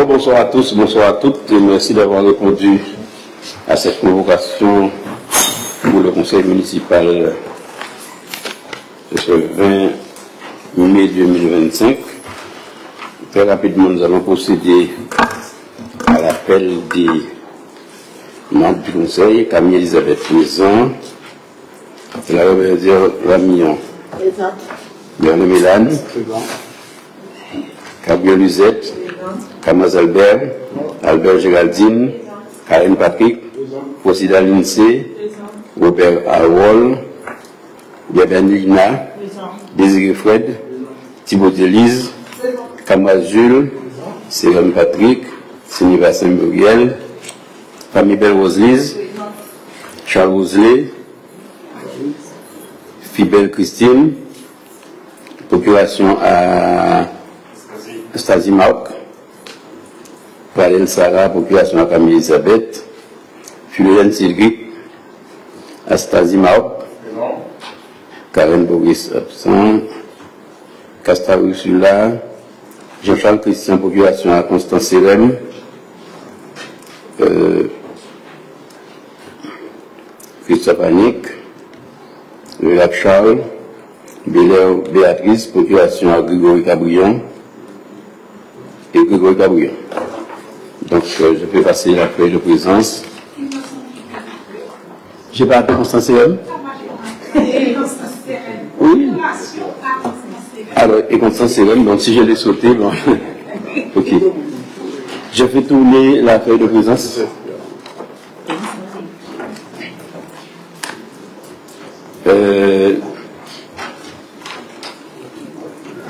Alors bonsoir à tous, bonsoir à toutes, et merci d'avoir répondu à cette convocation pour le conseil municipal de ce 20 mai 2025. Très rapidement, nous allons procéder à l'appel des membres du conseil. Camille Elisabeth présent, la Robert Lamillon présent, Bernard Mélane Gabriel Luzette, Kamaz Albert, Albert Géraldine, Karen Patrick, Fosida Lindsay, Robert Arwol, Bienvenue Lina, Désiré Fred, Thibaut Delise, Kamaz Jules, Sérène Patrick, Siniva Saint-Muriel, Famille Belle Roselise, Charles Roselet, Fibel Christine, procuration à Stasi Marc, Valène Sarah, procuration à Camille Elisabeth, Fulène Cédric, Stasi Marc, Karen Boris absent, Castar Ursula, Jean-Charles Christian, procuration à Constance Sérem, Christophe Annick, Lac Charles, Belair Béatrice, procuration à Grégory Cabrion et Grégory Cabrion. Donc je vais passer la feuille de présence. J'ai pas appelé Constance Sérem? Oui. Alors, et Constance Sérem, donc si je l'ai sauté, bon. Ok. Je fais tourner la feuille de présence.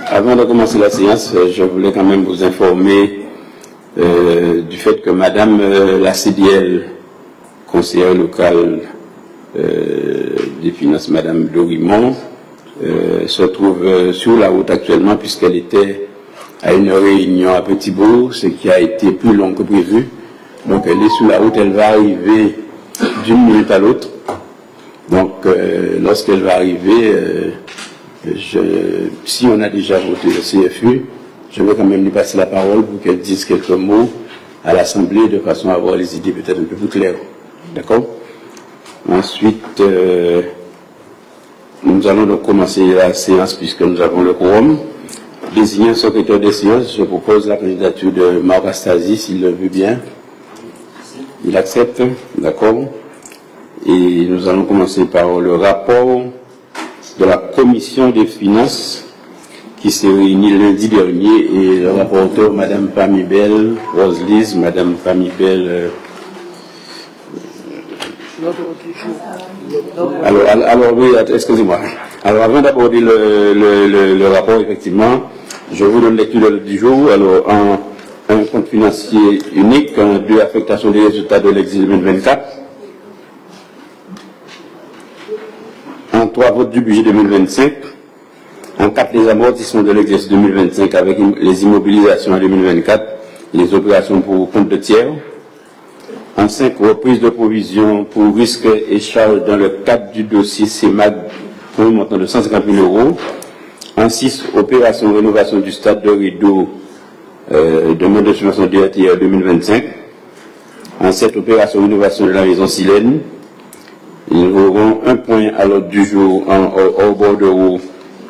Avant de commencer la séance, je voulais quand même vous informer du fait que Madame la CDL, conseillère locale des finances, Madame Dorimont, se trouve sur la route actuellement puisqu'elle était à une réunion à Petit-Bourg, ce qui a été plus long que prévu. Donc elle est sur la route, elle va arriver d'une minute à l'autre. Donc lorsqu'elle va arriver, si on a déjà voté le CFU, je vais quand même lui passer la parole pour qu'elle dise quelques mots à l'Assemblée de façon à avoir les idées peut-être un peu plus claires. D'accord? Ensuite, nous allons donc commencer la séance puisque nous avons le quorum. Désigner un secrétaire des séances, je propose la candidature de Marc Astasi, s'il le veut bien. Il accepte, d'accord. Et nous allons commencer par le rapport de la commission des finances qui s'est réunie lundi dernier et le rapporteur, Madame Famibel Roselise, Madame Famibel. Alors oui, excusez-moi. Alors avant d'aborder le rapport, effectivement, je vous donne lecture du jour. Alors, un compte financier unique, deux affectations des résultats de l'exil 2024, en 3 votes du budget 2025, en 4 les amortissements de l'exercice 2025 avec les immobilisations en 2024 et les opérations pour compte de tiers, en 5 reprises de provisions pour risques et charges dans le cadre du dossier CEMAG pour un montant de 150 000 €, en 6 opérations de rénovation du stade de Rideau, demande de subvention DRTR 2025, en 7 opérations de rénovation de la maison Silène. Nous aurons un point à l'ordre du jour au bordereau,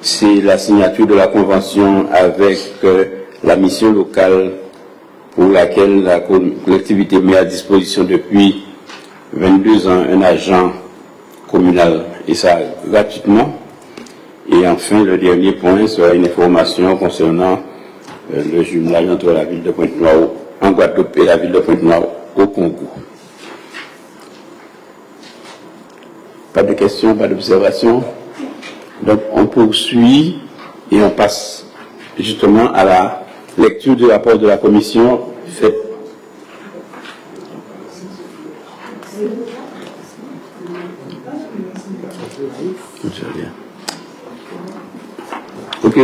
c'est la signature de la convention avec la mission locale pour laquelle la collectivité met à disposition depuis 22 ans un agent communal, et ça gratuitement. Et enfin, le dernier point sera une information concernant le jumelage entre la ville de Pointe-Noire en Guadeloupe et la ville de Pointe-Noire au Congo. Pas de questions, pas d'observations. Donc on poursuit et on passe justement à la lecture du rapport de la commission faite. Ok.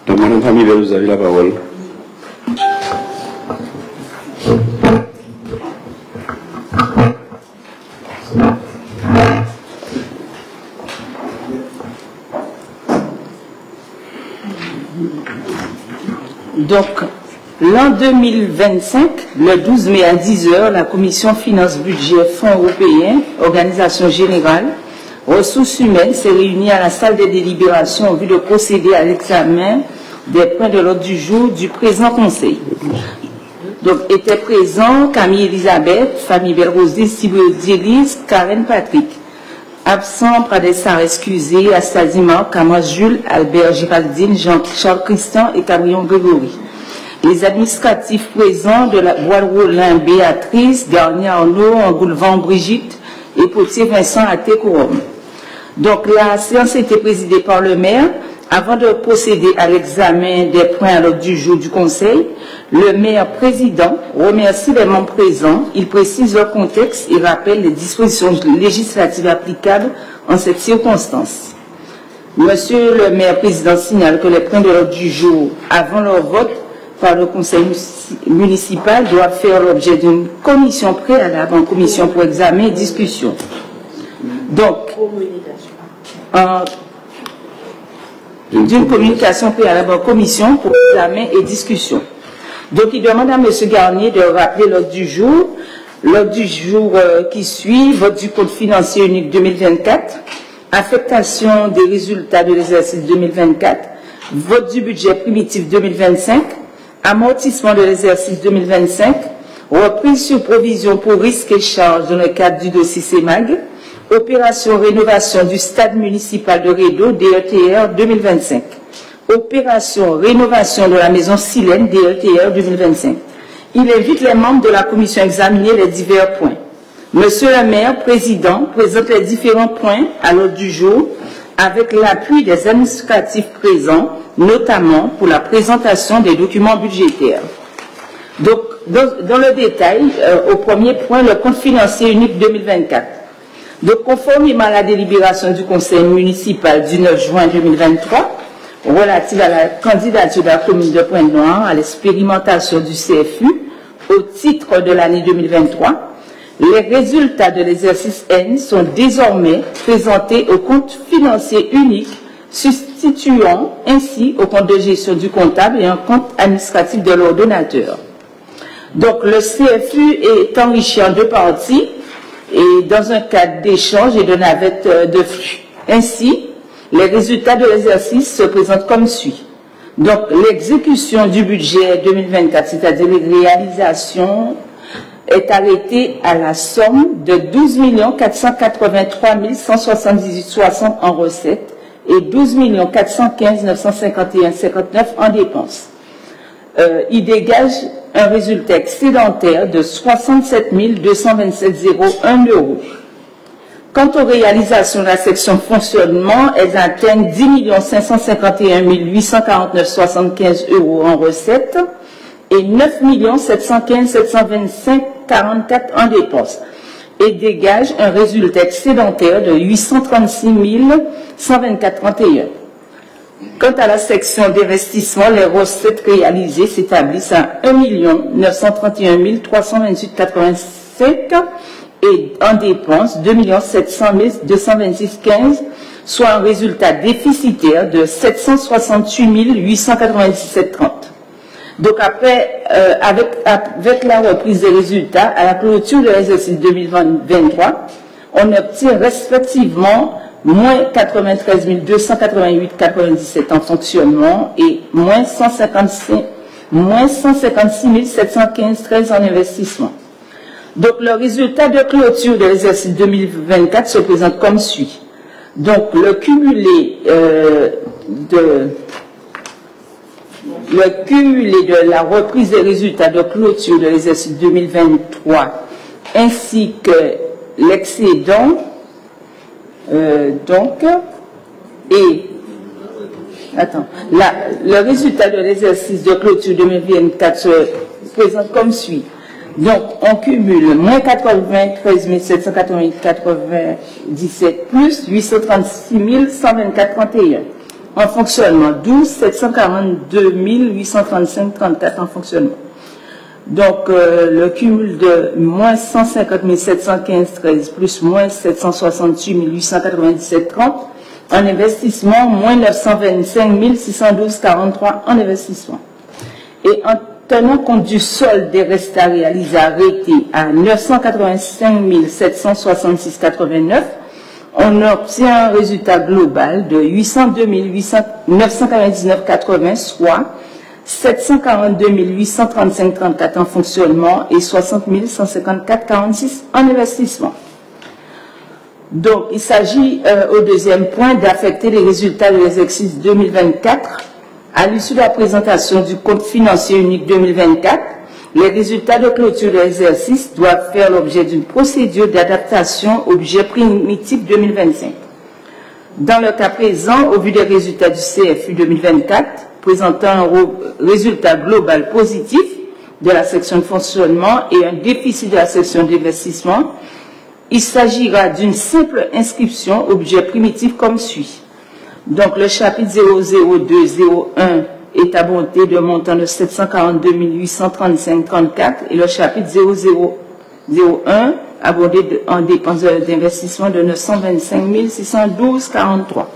Donc Madame Famibel, vous avez la parole. Donc, L'an 2025, le 12 mai à 10 h, la Commission Finances Budget Fonds Européens, Organisation Générale, Ressources Humaines s'est réunie à la salle des délibérations en vue de procéder à l'examen des points de l'ordre du jour du présent Conseil. Donc, étaient présents Camille Elisabeth, Famille Belrosé, Sylvie Délise, Karen Patrick. Absent, Pradessar excusé, Astazima, Camas Jules, Albert Géraldine, Jean-Charles Christian et Cabrion Grégory. Les administratifs présents de la Bois-Rollin Béatrice, Garnier Arnaud, Angoulevent Brigitte et Potier Vincent Até-Corum. Donc la séance a été présidée par le maire. Avant de procéder à l'examen des points à l'ordre du jour du Conseil, le maire président remercie les membres présents. Il précise leur contexte et rappelle les dispositions législatives applicables en cette circonstance. Monsieur le maire président signale que les points de l'ordre du jour, avant leur vote par le conseil municipal, doivent faire l'objet d'une commission préalable en commission pour examen et discussion. Donc, d'une communication préalable en commission pour examen et discussion. Donc, il demande à M. Garnier de rappeler l'ordre du jour. L'ordre du jour qui suit, vote du compte financier unique 2024, affectation des résultats de l'exercice 2024, vote du budget primitif 2025, amortissement de l'exercice 2025, reprise sur provision pour risques et charges dans le cadre du dossier CEMAG, opération rénovation du stade municipal de Rédo, DETR 2025. Opération rénovation de la maison Silène, DETR 2025. Il invite les membres de la commission à examiner les divers points. Monsieur le maire, président, présente les différents points à l'ordre du jour avec l'appui des administratifs présents, notamment pour la présentation des documents budgétaires. Donc, dans le détail, au premier point, le compte financier unique 2024. Donc, conformément à la délibération du conseil municipal du 9 juin 2023, relative à la candidature de la commune de Pointe-Noire à l'expérimentation du CFU au titre de l'année 2023, les résultats de l'exercice N sont désormais présentés au compte financier unique, substituant ainsi au compte de gestion du comptable et un compte administratif de l'ordonnateur. Donc, le CFU est enrichi en deux parties et dans un cadre d'échange et de navette de flux. Ainsi, les résultats de l'exercice se présentent comme suit. Donc, l'exécution du budget 2024, c'est-à-dire les réalisations, est arrêtée à la somme de 12 483 178,60 en recettes et 12 415 951,59 en dépenses. Il dégage un résultat excédentaire de 67 227,01 €. Quant aux réalisations de la section fonctionnement, elles atteignent 10 551 849,75 € en recettes et 9 715 725,44 en dépenses et dégagent un résultat excédentaire de 836 124,31 €. Quant à la section d'investissement, les recettes réalisées s'établissent à 1 931 328,85 € et en dépenses 2 700 226,15 €, soit un résultat déficitaire de 768 897,30 €. Donc après, avec la reprise des résultats, à la clôture de l'exercice 2023, on obtient respectivement moins 93 288,97 € en fonctionnement et moins 156 715,13 € en investissement. Donc le résultat de clôture de l'exercice 2024 se présente comme suit. Donc le cumulé de la reprise des résultats de clôture de l'exercice 2023 ainsi que l'excédent le résultat de l'exercice de clôture 2024 se présente comme suit. Donc, on cumule moins 93 788,97 plus 836 124,31. En fonctionnement, 12 742 835,34 en fonctionnement. Donc, le cumul de moins 150 715,13 plus moins 768 897,30 en investissement, moins 925 612,43 en investissement. Et tenant compte du solde des restes à réaliser arrêté à 985 766,89, on obtient un résultat global de 802 999,80, soit 742 835,34 en fonctionnement et 60 154,46 en investissement. Donc, il s'agit au deuxième point d'affecter les résultats de l'exercice 2024. À l'issue de la présentation du compte financier unique 2024, les résultats de clôture de l'exercice doivent faire l'objet d'une procédure d'adaptation au budget primitif 2025. Dans le cas présent, au vu des résultats du CFU 2024, présentant un résultat global positif de la section de fonctionnement et un déficit de la section d'investissement, il s'agira d'une simple inscription au budget primitif comme suit. Donc, le chapitre 00201 est abondé de montant de 742 835,34 et le chapitre 0001 abondé en dépenses d'investissement de 925 612,43.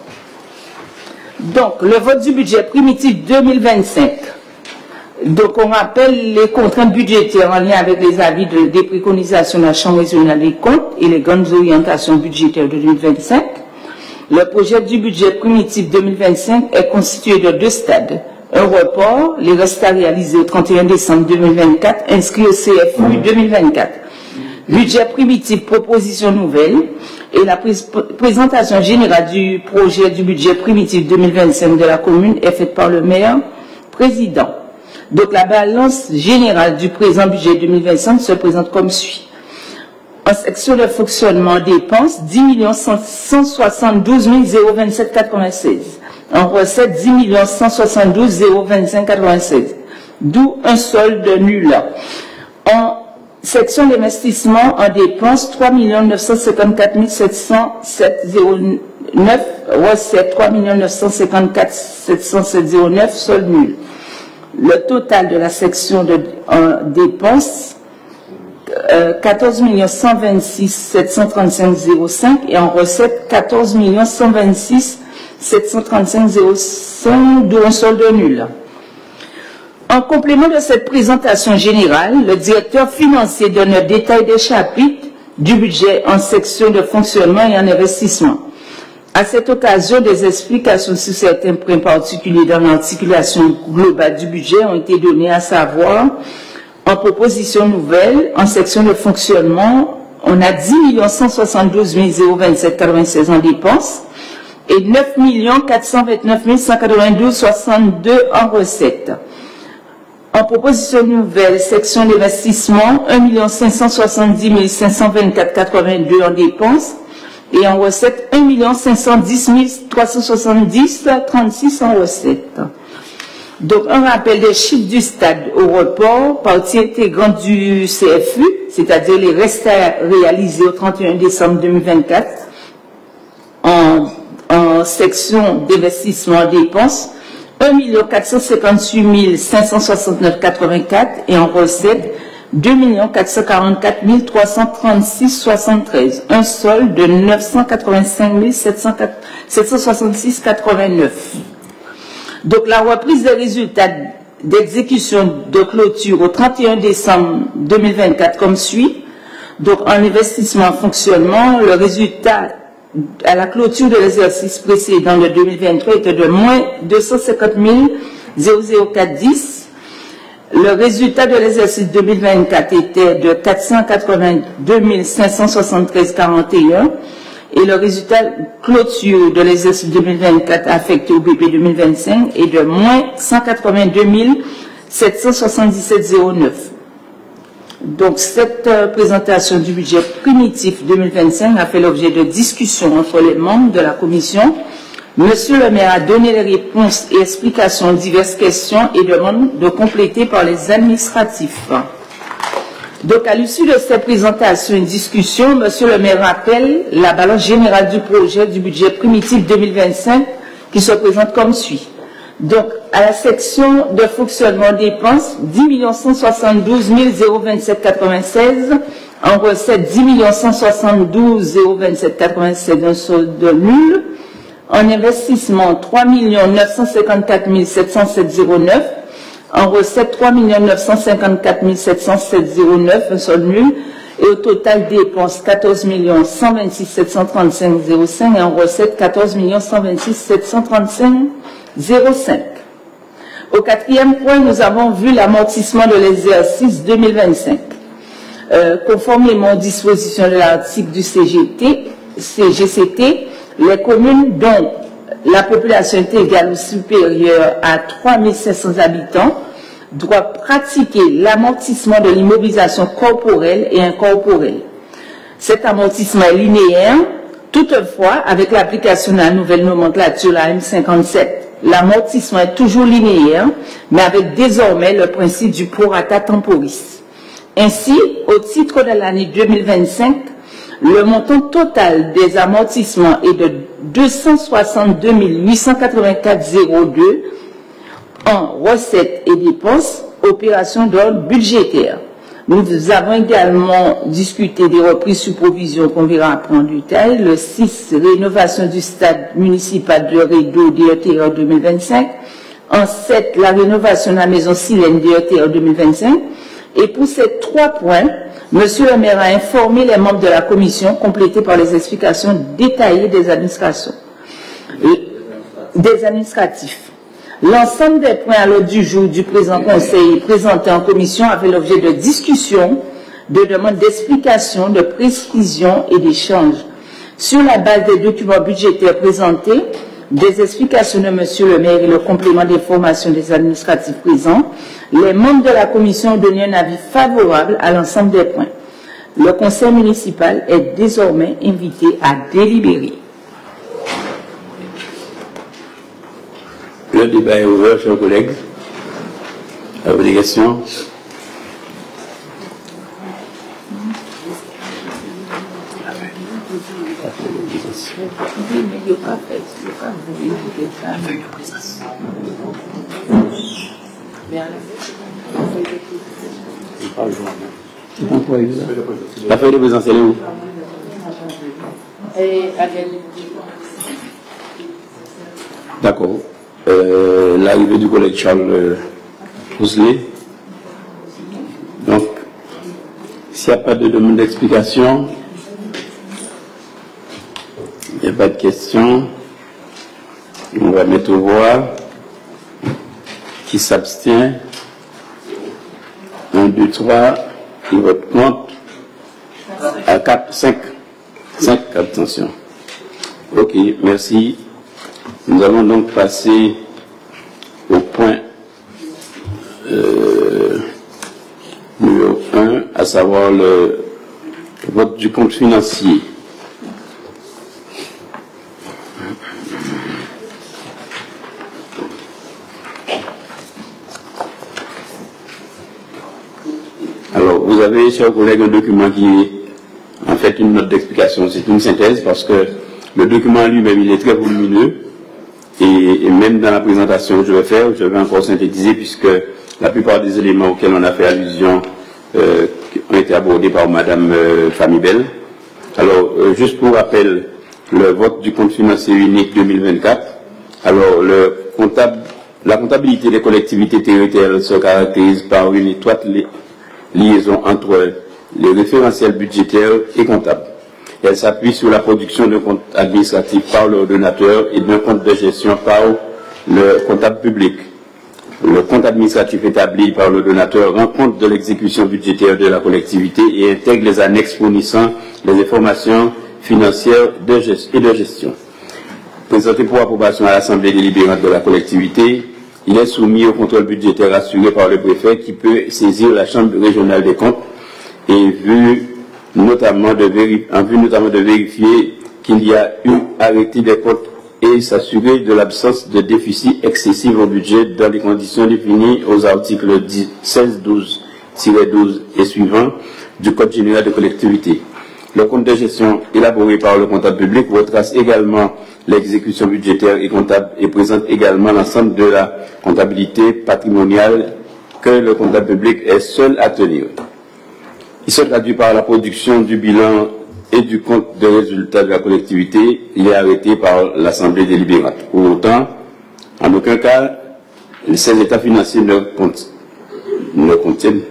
Donc, le vote du budget primitif 2025. Donc, on rappelle les contraintes budgétaires en lien avec les avis des préconisations de la Chambre régionale des comptes et les grandes orientations budgétaires de 2025. Le projet du budget primitif 2025 est constitué de deux stades. Un report, les restes à réaliser au 31 décembre 2024, inscrits au CFU 2024. Budget primitif, proposition nouvelle, et la présentation générale du projet du budget primitif 2025 de la commune est faite par le maire président. Donc la balance générale du présent budget 2025 se présente comme suit. En section de fonctionnement dépenses, 10 172 027,96. En recette, 10 172 025,96. D'où un solde nul. En section d'investissement, en dépenses, 3 954 707,09. Recette, 3 954 707,09. Solde nul. Le total de la section de dépenses, 14 126 735,05 et en recette 14 126 735,05, d'où un solde nul. En complément de cette présentation générale, le directeur financier donne le détail des chapitres du budget en section de fonctionnement et en investissement. À cette occasion, des explications sur certains points particuliers dans l'articulation globale du budget ont été données, à savoir, en proposition nouvelle, en section de fonctionnement, on a 10 172 027,96 en dépenses et 9 429 192,62 en recettes. En proposition nouvelle, section d'investissement, 1 570 524,82 en dépenses et en recettes, 1 510 370,36 en recettes. Donc, un rappel des chiffres du stade au report, partie intégrante du CFU, c'est-à-dire les restes à réaliser au 31 décembre 2024 en section d'investissement dépenses, 1 458 569,84 et en recettes, 2 444 336,73. Un solde de 985 766,89. Donc, la reprise des résultats d'exécution de clôture au 31 décembre 2024 comme suit. Donc, en investissement en fonctionnement, le résultat à la clôture de l'exercice précédent de 2023 était de moins 250 00410. Le résultat de l'exercice 2024 était de 482 573,41. Et le résultat clôture de l'exercice 2024 affecté au BP 2025 est de moins 182 777,09. Donc, cette présentation du budget primitif 2025 a fait l'objet de discussions entre les membres de la commission. Monsieur le maire a donné les réponses et explications aux diverses questions et demande de compléter par les administratifs. Donc, à l'issue de cette présentation et discussion, monsieur le maire rappelle la balance générale du projet du budget primitif 2025 qui se présente comme suit. Donc, à la section de fonctionnement dépenses, 10 172 027,96, en recette 10 172 027,96 d'un solde nul, en investissement 3 954 707,09, En recette, 3 954 707,09, un solde nul. Et au total, dépenses 14 126 735,05 et en recette, 14 126 735,05. Au quatrième point, nous avons vu l'amortissement de l'exercice 2025. Conformément aux dispositions de l'article du CGCT, les communes dont la population est égale ou supérieure à 3 500 habitants doivent pratiquer l'amortissement de l'immobilisation corporelle et incorporelle. Cet amortissement est linéaire, toutefois, avec l'application de la nouvelle nomenclature, la M57, l'amortissement est toujours linéaire, mais avec désormais le principe du prorata temporis. Ainsi, au titre de l'année 2025, le montant total des amortissements est de 262 884,02 en recettes et dépenses, opérations d'ordre budgétaire. Nous avons également discuté des reprises sous provision qu'on verra après en détail. Le 6, rénovation du stade municipal de Rideau DETR 2025. En 7, la rénovation de la maison Silène DETR 2025. Et pour ces 3 points, Monsieur le maire a informé les membres de la commission, complétées par les explications détaillées des administratifs. L'ensemble des points à l'ordre du jour du présent conseil présenté en commission avait l'objet de discussion, de demande d'explication, de précision et d'échange. Sur la base des documents budgétaires présentés, des explications de Monsieur le maire et le complément d'information des administratifs présents, les membres de la commission ont donné un avis favorable à l'ensemble des points. Le conseil municipal est désormais invité à délibérer. Le débat est ouvert, chers collègues. À vos questions. La feuille de présence, elle est où? D'accord. L'arrivée du collègue Charles Rousselet. Donc, s'il n'y a pas de demande d'explication, il n'y a pas de questions, on va mettre au voix. Qui s'abstient? 1, 2, 3, qui vote contre? À 4, 5 abstentions. Ok, merci. Nous allons donc passer au point numéro 1, à savoir le vote du compte financier. Alors, vous avez, chers collègues, un document qui est en fait une note d'explication. C'est une synthèse parce que le document lui-même, il est très volumineux. Et même dans la présentation que je vais faire, je vais encore synthétiser puisque la plupart des éléments auxquels on a fait allusion ont été abordés par Madame Famibel. Alors, juste pour rappel, le vote du compte financier unique 2024. Alors, la comptabilité des collectivités territoriales se caractérise par une étroite liaison entre les référentiels budgétaires et comptables. Elle s'appuie sur la production d'un compte administratif par l'ordonnateur et d'un compte de gestion par le comptable public. Le compte administratif établi par l'ordonnateur rend compte de l'exécution budgétaire de la collectivité et intègre les annexes fournissant les informations financières et de gestion. Présenté pour approbation à l'Assemblée délibérante de la collectivité, il est soumis au contrôle budgétaire assuré par le préfet qui peut saisir la Chambre régionale des comptes et en vue notamment de vérifier qu'il y a eu arrêté des comptes et s'assurer de l'absence de déficit excessif au budget dans les conditions définies aux articles 16-12-12 et suivants du Code général de collectivité. Le compte de gestion élaboré par le comptable public retrace également l'exécution budgétaire et comptable et présente également l'ensemble de la comptabilité patrimoniale que le comptable public est seul à tenir. Il se traduit par la production du bilan et du compte de résultats de la collectivité. Il est arrêté par l'Assemblée délibérante. Pour autant, en aucun cas, Ces états financiers ne contiennent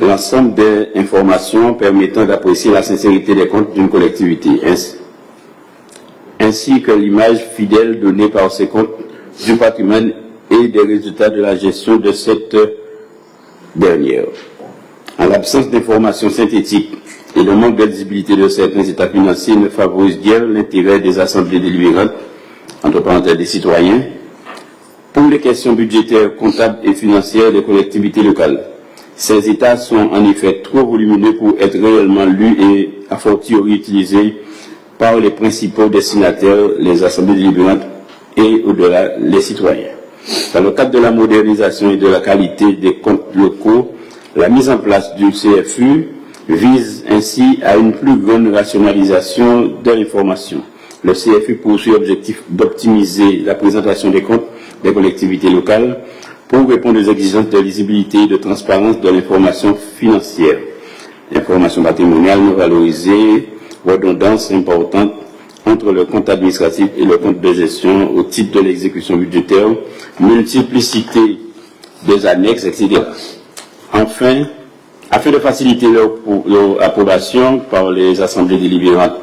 l'ensemble des informations permettant d'apprécier la sincérité des comptes d'une collectivité, ainsi que l'image fidèle donnée par ces comptes du patrimoine et des résultats de la gestion de cette dernière. En l'absence d'informations synthétiques et le manque de visibilité de certains états financiers ne favorise guère l'intérêt des assemblées délibérantes, entre parenthèses des citoyens, pour les questions budgétaires, comptables et financières des collectivités locales. Ces états sont en effet trop volumineux pour être réellement lus et a fortiori utilisés par les principaux destinataires, les assemblées délibérantes et au-delà les citoyens. Dans le cadre de la modernisation et de la qualité des comptes locaux, la mise en place du CFU vise ainsi à une plus grande rationalisation de l'information. Le CFU poursuit l'objectif d'optimiser la présentation des comptes des collectivités locales pour répondre aux exigences de lisibilité et de transparence de l'information financière. L'information patrimoniale non valorisée, redondance importante entre le compte administratif et le compte de gestion au titre de l'exécution budgétaire, multiplicité des annexes, etc. Enfin, afin de faciliter leur approbation par les assemblées délibérantes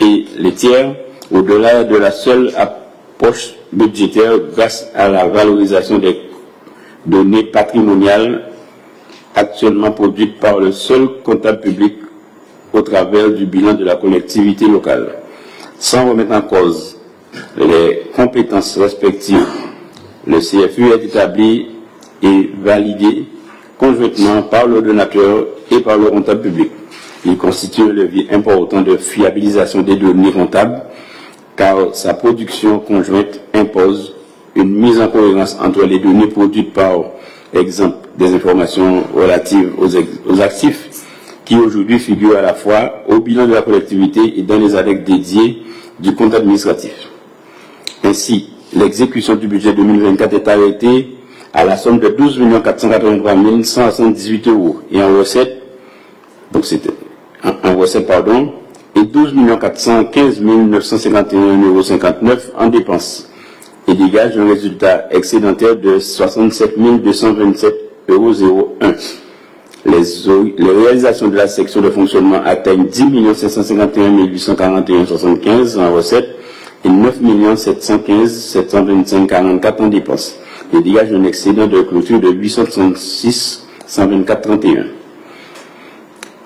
et les tiers, au-delà de la seule approche budgétaire grâce à la valorisation des données patrimoniales actuellement produites par le seul comptable public au travers du bilan de la collectivité locale. Sans remettre en cause les compétences respectives, le CFU est établi et validé conjointement par l'ordonnateur et par le comptable public. Il constitue un levier important de fiabilisation des données comptables car sa production conjointe impose une mise en cohérence entre les données produites par exemple des informations relatives aux actifs qui aujourd'hui figurent à la fois au bilan de la collectivité et dans les annexes dédiées du compte administratif. Ainsi, l'exécution du budget 2024 est arrêtée à la somme de 12 483 178 € et en recette, donc c'était en recette, pardon, et 12 415 951,59 € en dépenses et dégage un résultat excédentaire de 67 227,01 €. Les réalisations de la section de fonctionnement atteignent 10 551 841,75 € en recette et 9 715 725,44 € en dépenses. Et dégage un excédent de clôture de 836 124,31 €.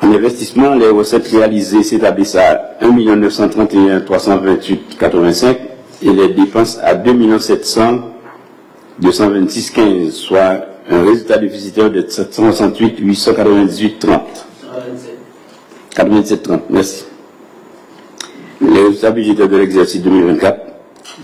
En investissement, les recettes réalisées s'établissent à 1 931 328,85 € et les dépenses à 2 700 226,15 €, soit un résultat déficitaire de 768 898,30 €. 87,30, merci. Les résultats budgétaires de l'exercice 2024,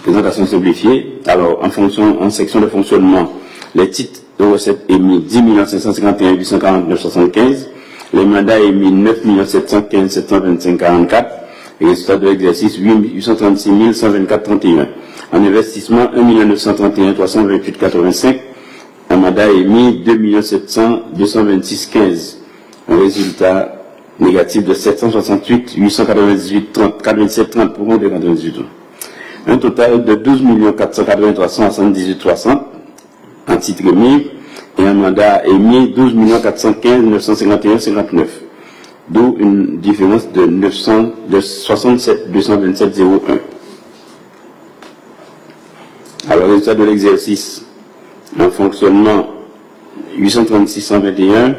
présentation simplifiée. Alors, en section de fonctionnement, les titres de recettes émis 10 551 849,75 €, les mandats émis 9 715 725,44 €, et résultats de l'exercice 836 124,31 €. En investissement, 1 931 328,85 €, un mandat émis 2 700 226,15 €, un résultat négatif de 768 898,30 pour compte de 98 €. Un total de 12 483 178,60 € en titre émis et un mandat émis 12 415 951,59 €, d'où une différence de 67 227,01 €. Alors, résultat de l'exercice en fonctionnement 836 121,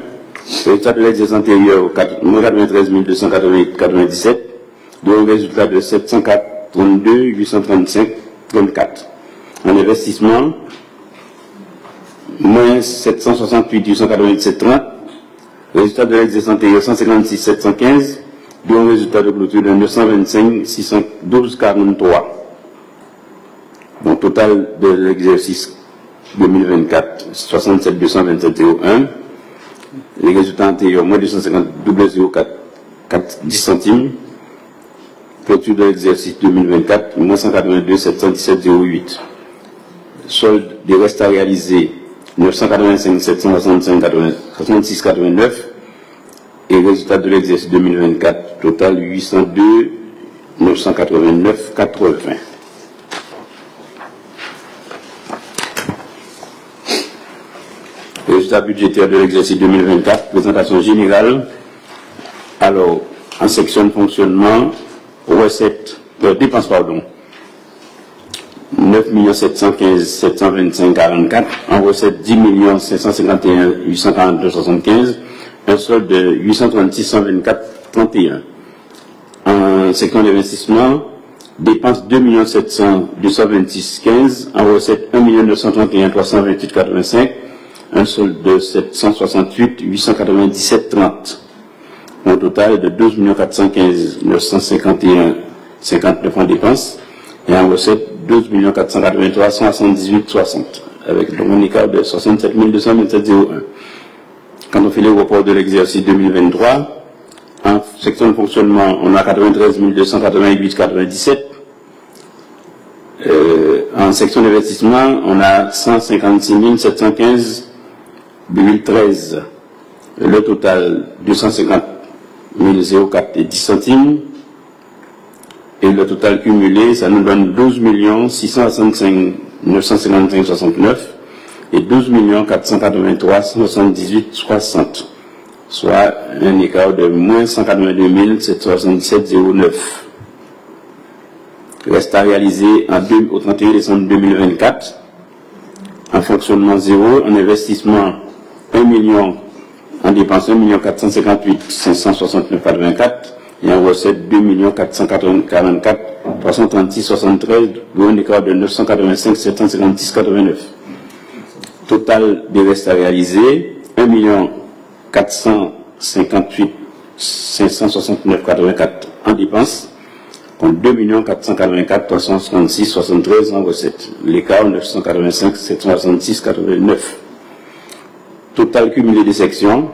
résultat de l'exercice antérieur 93 297, dont un résultat de 732 835,34. En investissement, moins 768 897,30, résultat de l'exercice antérieur 156 715, dont un résultat de clôture de 925 612,43. Donc, total de l'exercice 2024, 67 227,01. Les résultats antérieurs, moins 250 0,10 centimes. Clôture de l'exercice 2024, moins 182 717,08. Solde des restes à réaliser, 985 765 66,89. Et résultat de l'exercice 2024, total 802 989,80. résultats budgétaires de l'exercice 2024, présentation générale. Alors, en section de fonctionnement, recettes, dépenses, pardon, 9 715 725 44, en recette 10 551 842 75, un solde de 836 124 31. En section d'investissement, dépenses 2 700 226 15, en recette 1 931 328 85, un solde de 768 897 30. Un total de 12 415 951 59 en dépenses et en recette 12 483 178 60 avec donc un écart de 67 227,01. Quand on fait les reports de l'exercice 2023, en section de fonctionnement, on a 93 288 97. En section d'investissement, on a 156 715,13. Le total 250 004 et 10 centimes. Et le total cumulé, ça nous donne 12 665 955 69 et 12 483 78 60, soit un écart de moins 182 777,09. Reste à réaliser au 31 décembre 2024, en fonctionnement 0, en investissement 1 million, en dépenses 1 458 569 84 et en recette 2 444 336 73, pour un écart de 985 756 89. Total des restes à réaliser 1 458 569 84 en dépenses contre 2 484 336 73 en recette. L'écart 985 766 89. Total cumulé des sections,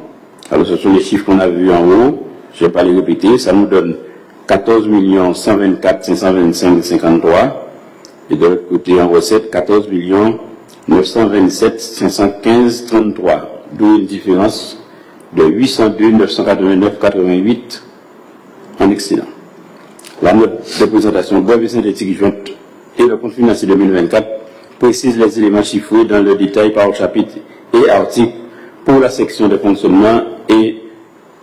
alors ce sont les chiffres qu'on a vus en haut, je ne vais pas les répéter, ça nous donne 14 124 525 53 et de l'autre côté en recette 14 927 515 33, d'où une différence de 802 989 88 en excédent. La note de présentation brève et synthétique jointe et le compte financier 2024 précise les éléments chiffrés dans le détail par chapitre et article pour la section de fonctionnement et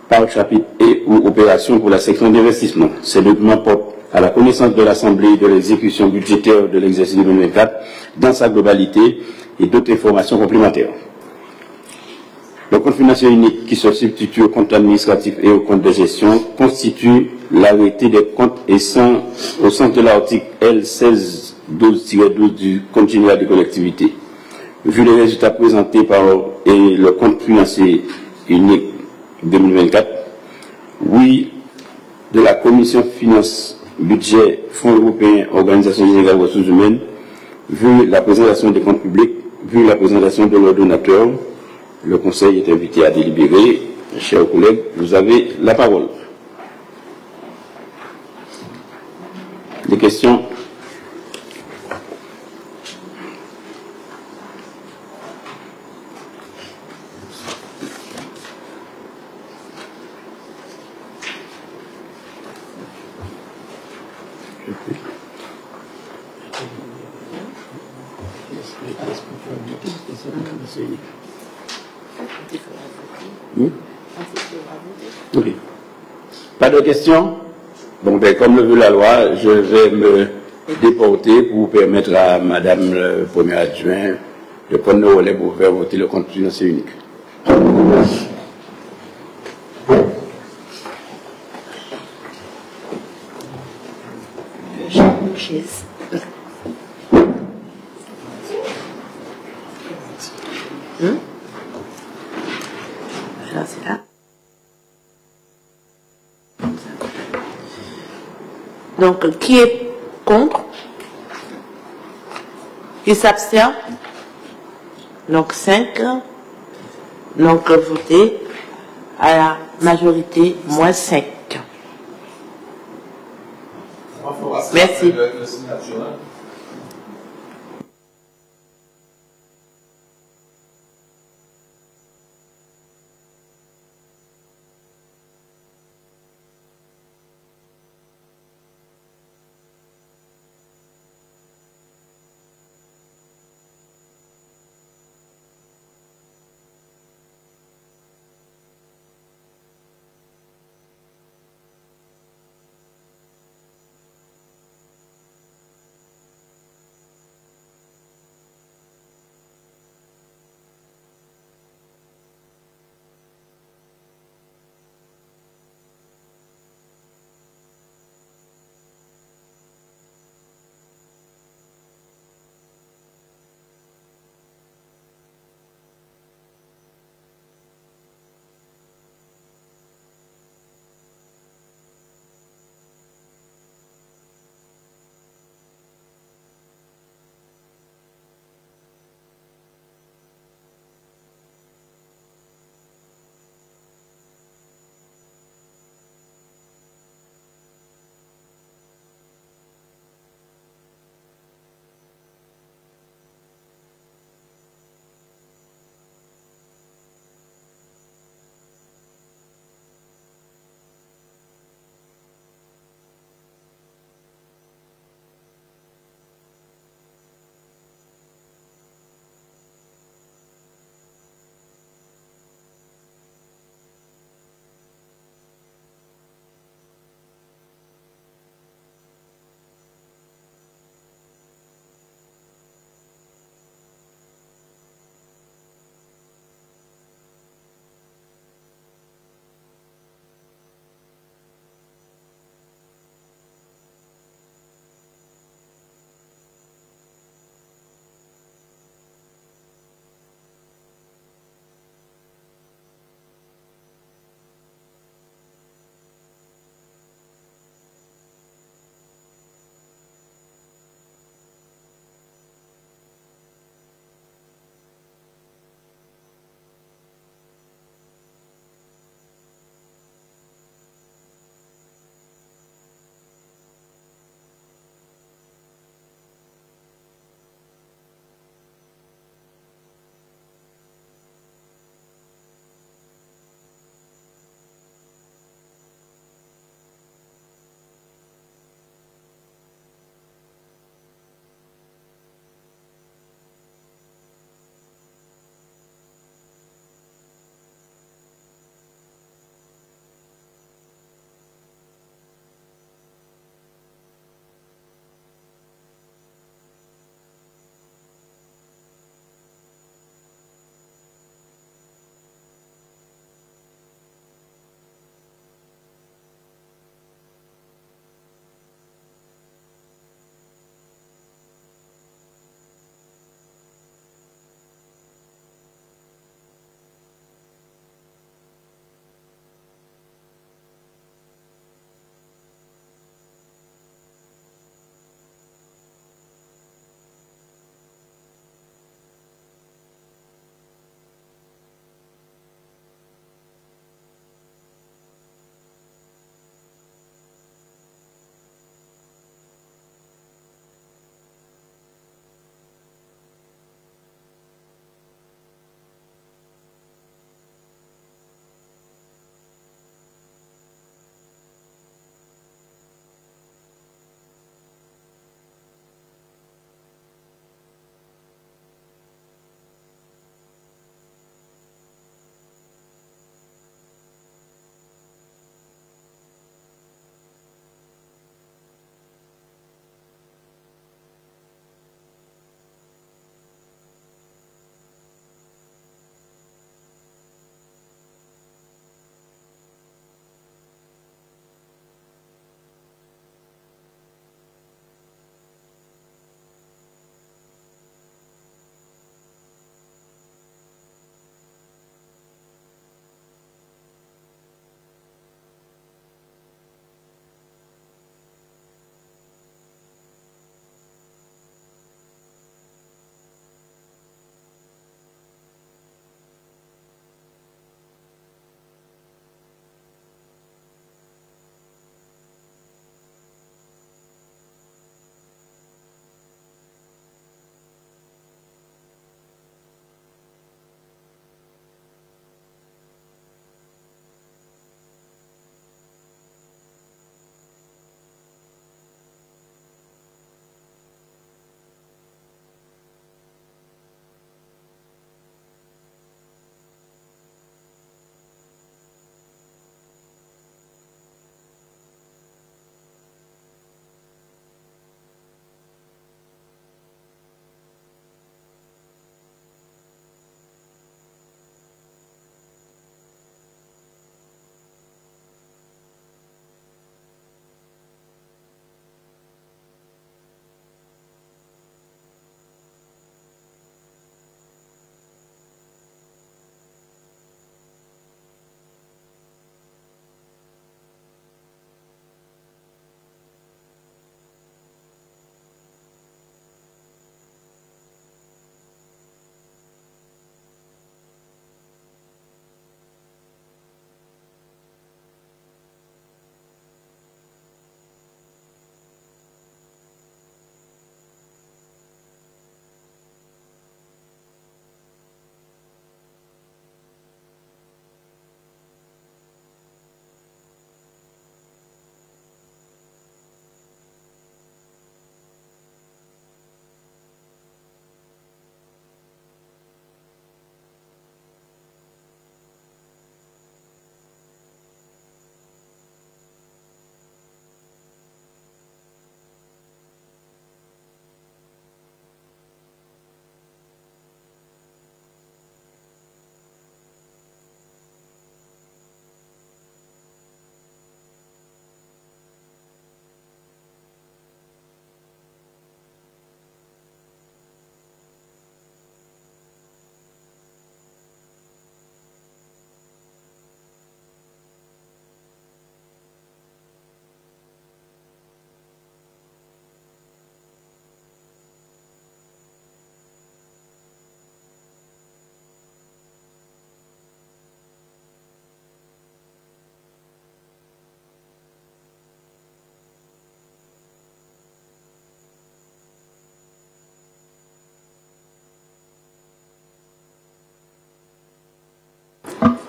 par chapitre et ou opération pour la section d'investissement. Ces documents portent à la connaissance de l'Assemblée de l'exécution budgétaire de l'exercice 2024 dans sa globalité et d'autres informations complémentaires. Le compte financier unique qui se substitue au compte administratif et au compte de gestion constitue l'arrêté des comptes et au sens de l'article L1612-12 du Code général des collectivités. Vu les résultats présentés par le compte financier unique 2024, oui, de la Commission Finances, Budget, Fonds européens, Organisation générale des ressources humaines, vu la présentation des comptes publics, vu la présentation de l'ordonnateur, le Conseil est invité à délibérer. Chers collègues, vous avez la parole. Des questions? Ok. Pas de questions? Bon, ben, comme le veut la loi, je vais me déporter pour permettre à Madame le Premier adjoint de prendre le relais pour faire voter le compte financier unique. Alors, c'est là. Donc, qui est contre? Qui s'abstient? Donc, 5. Donc, voté à la majorité, moins 5. Merci.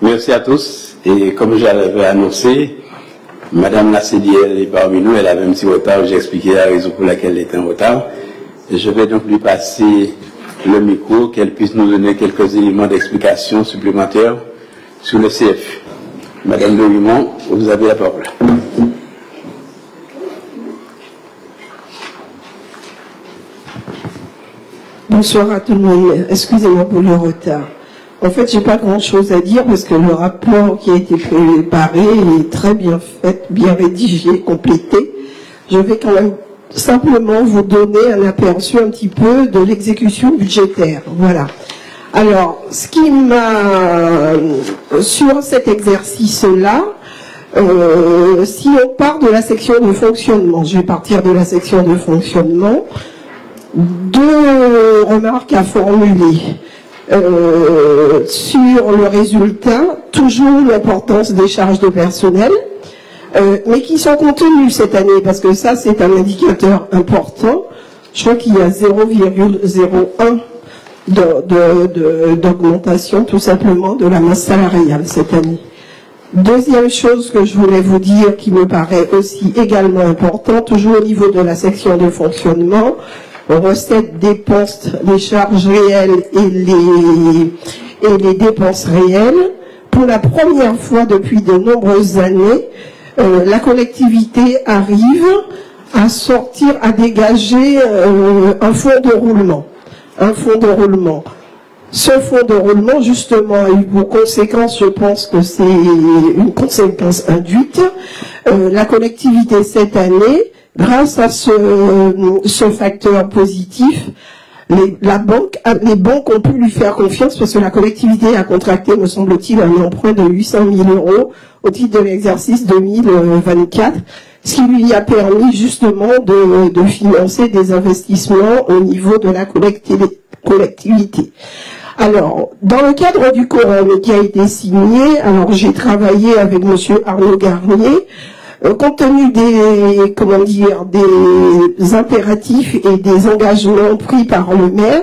Merci à tous. Et comme j'avais annoncé, Madame Nassediel est parmi nous, elle avait un petit retard, j'ai expliqué la raison pour laquelle elle était en retard. Et je vais donc lui passer le micro, qu'elle puisse nous donner quelques éléments d'explication supplémentaires sur le CFU. Madame Louimont, vous avez la parole. Bonsoir à tout le monde. Excusez-moi pour le retard. En fait, j'ai pas grand-chose à dire parce que le rapport qui a été préparé est très bien fait, bien rédigé, complété. Je vais quand même simplement vous donner un aperçu un petit peu de l'exécution budgétaire. Voilà. Alors, ce qui m'a... Sur cet exercice-là, si on part de la section de fonctionnement, je vais partir de la section de fonctionnement, deux remarques à formuler. Sur le résultat, toujours l'importance des charges de personnel, mais qui sont contenues cette année, parce que ça c'est un indicateur important. Je crois qu'il y a 0,01 d'augmentation tout simplement de la masse salariale cette année. Deuxième chose que je voulais vous dire qui me paraît aussi également important, toujours au niveau de la section de fonctionnement, recettes, dépenses, les charges réelles et les dépenses réelles. Pour la première fois depuis de nombreuses années, la collectivité arrive à sortir, à dégager un fonds de roulement. Un fonds de roulement. Ce fonds de roulement, justement, a eu pour conséquence, je pense que c'est une conséquence induite, la collectivité cette année, grâce à ce facteur positif, les banques ont pu lui faire confiance parce que la collectivité a contracté, me semble-t-il, un emprunt de 800 000 € au titre de l'exercice 2024, ce qui lui a permis justement de financer des investissements au niveau de la collectivité. Alors, dans le cadre du quorum qui a été signé, alors j'ai travaillé avec monsieur Arnaud Garnier, compte tenu des, des impératifs et des engagements pris par le maire,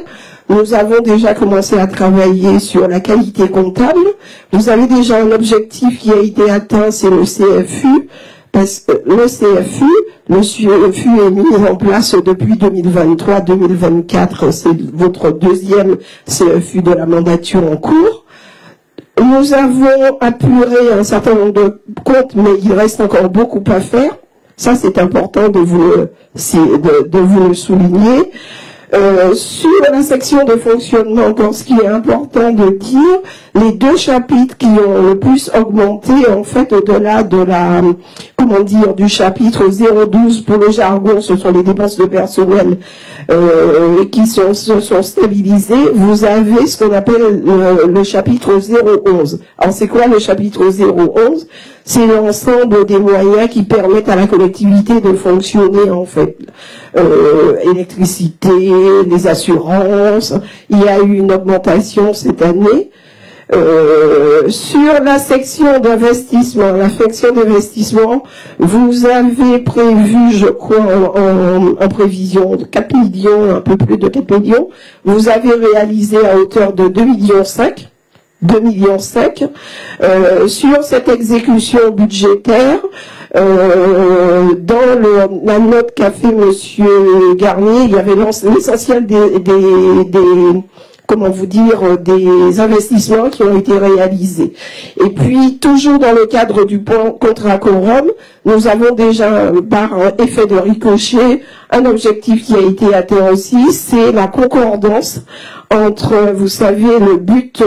nous avons déjà commencé à travailler sur la qualité comptable. Vous avez déjà un objectif qui a été atteint, c'est le CFU, parce que le CFU est mis en place depuis 2023-2024, c'est votre deuxième CFU de la mandature en cours. Nous avons apuré un certain nombre de comptes, mais il reste encore beaucoup à faire. Ça, c'est important de vous le souligner. Sur la section de fonctionnement, encore ce qui est important de dire, les deux chapitres qui ont le plus augmenté, en fait, au-delà de la, du chapitre 012 pour le jargon, ce sont les dépenses de personnel qui se sont stabilisées. Vous avez ce qu'on appelle le chapitre 011. Alors, c'est quoi le chapitre 011? C'est l'ensemble des moyens qui permettent à la collectivité de fonctionner, en fait. Électricité, les assurances, il y a eu une augmentation cette année. Sur la section d'investissement, vous avez prévu, je crois, en prévision de 4 millions, un peu plus de 4 millions. Vous avez réalisé à hauteur de 2,5 millions. 2,5 millions. Sur cette exécution budgétaire, dans la note qu'a fait monsieur Garnier, il y avait l'essentiel des investissements qui ont été réalisés. Et puis, toujours dans le cadre du contrat quorum, nous avons déjà, par effet de ricochet, un objectif qui a été atteint aussi, c'est la concordance entre, vous savez, le but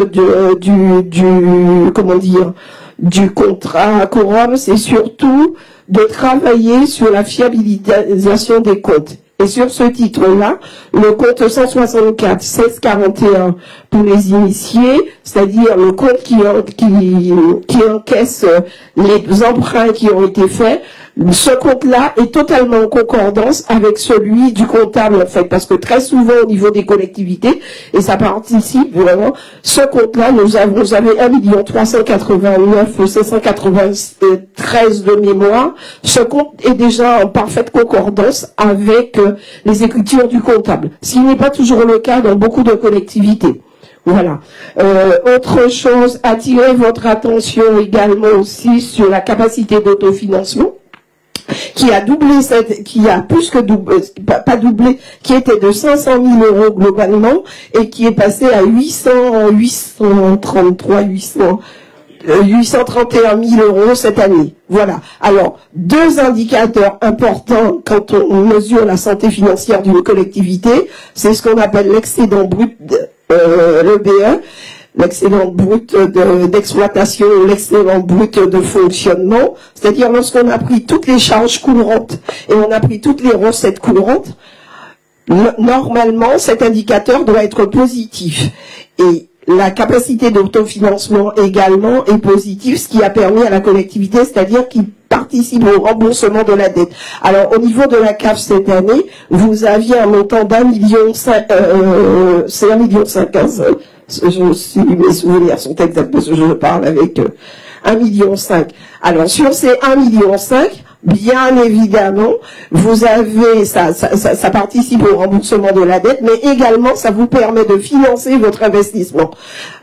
du contrat quorum, c'est surtout de travailler sur la fiabilisation des comptes. Et sur ce titre-là, le compte 164-1641 pour les initiés, c'est-à-dire le compte qui encaisse les emprunts qui ont été faits, ce compte-là est totalement en concordance avec celui du comptable, en fait, parce que très souvent au niveau des collectivités, et ça participe vraiment, ce compte-là, vous avez 1 389 593 de mémoire. Ce compte est déjà en parfaite concordance avec les écritures du comptable, ce qui n'est pas toujours le cas dans beaucoup de collectivités, Voilà. Autre chose, attirer votre attention également aussi sur la capacité d'autofinancement, qui a doublé qui a plus que doublé, pas doublé, qui était de 500 000 € globalement, et qui est passé à 831 000 € cette année. Voilà. Alors, deux indicateurs importants quand on mesure la santé financière d'une collectivité, c'est ce qu'on appelle l'excédent brut, l'EBE, l'excédent brut d'exploitation, l'excédent brut de fonctionnement, c'est-à-dire lorsqu'on a pris toutes les charges courantes et on a pris toutes les recettes courantes, normalement cet indicateur doit être positif. Et la capacité d'autofinancement également est positive, ce qui a permis à la collectivité, c'est-à-dire qu'il participe au remboursement de la dette. Alors, au niveau de la CAF cette année, vous aviez un montant d'1,5 million, c'est 1,5 million, mes souvenirs sont exacts parce que je parle avec 1,5 million. Alors, sur ces 1,5 million, bien évidemment, vous avez, ça participe au remboursement de la dette, mais également, ça vous permet de financer votre investissement.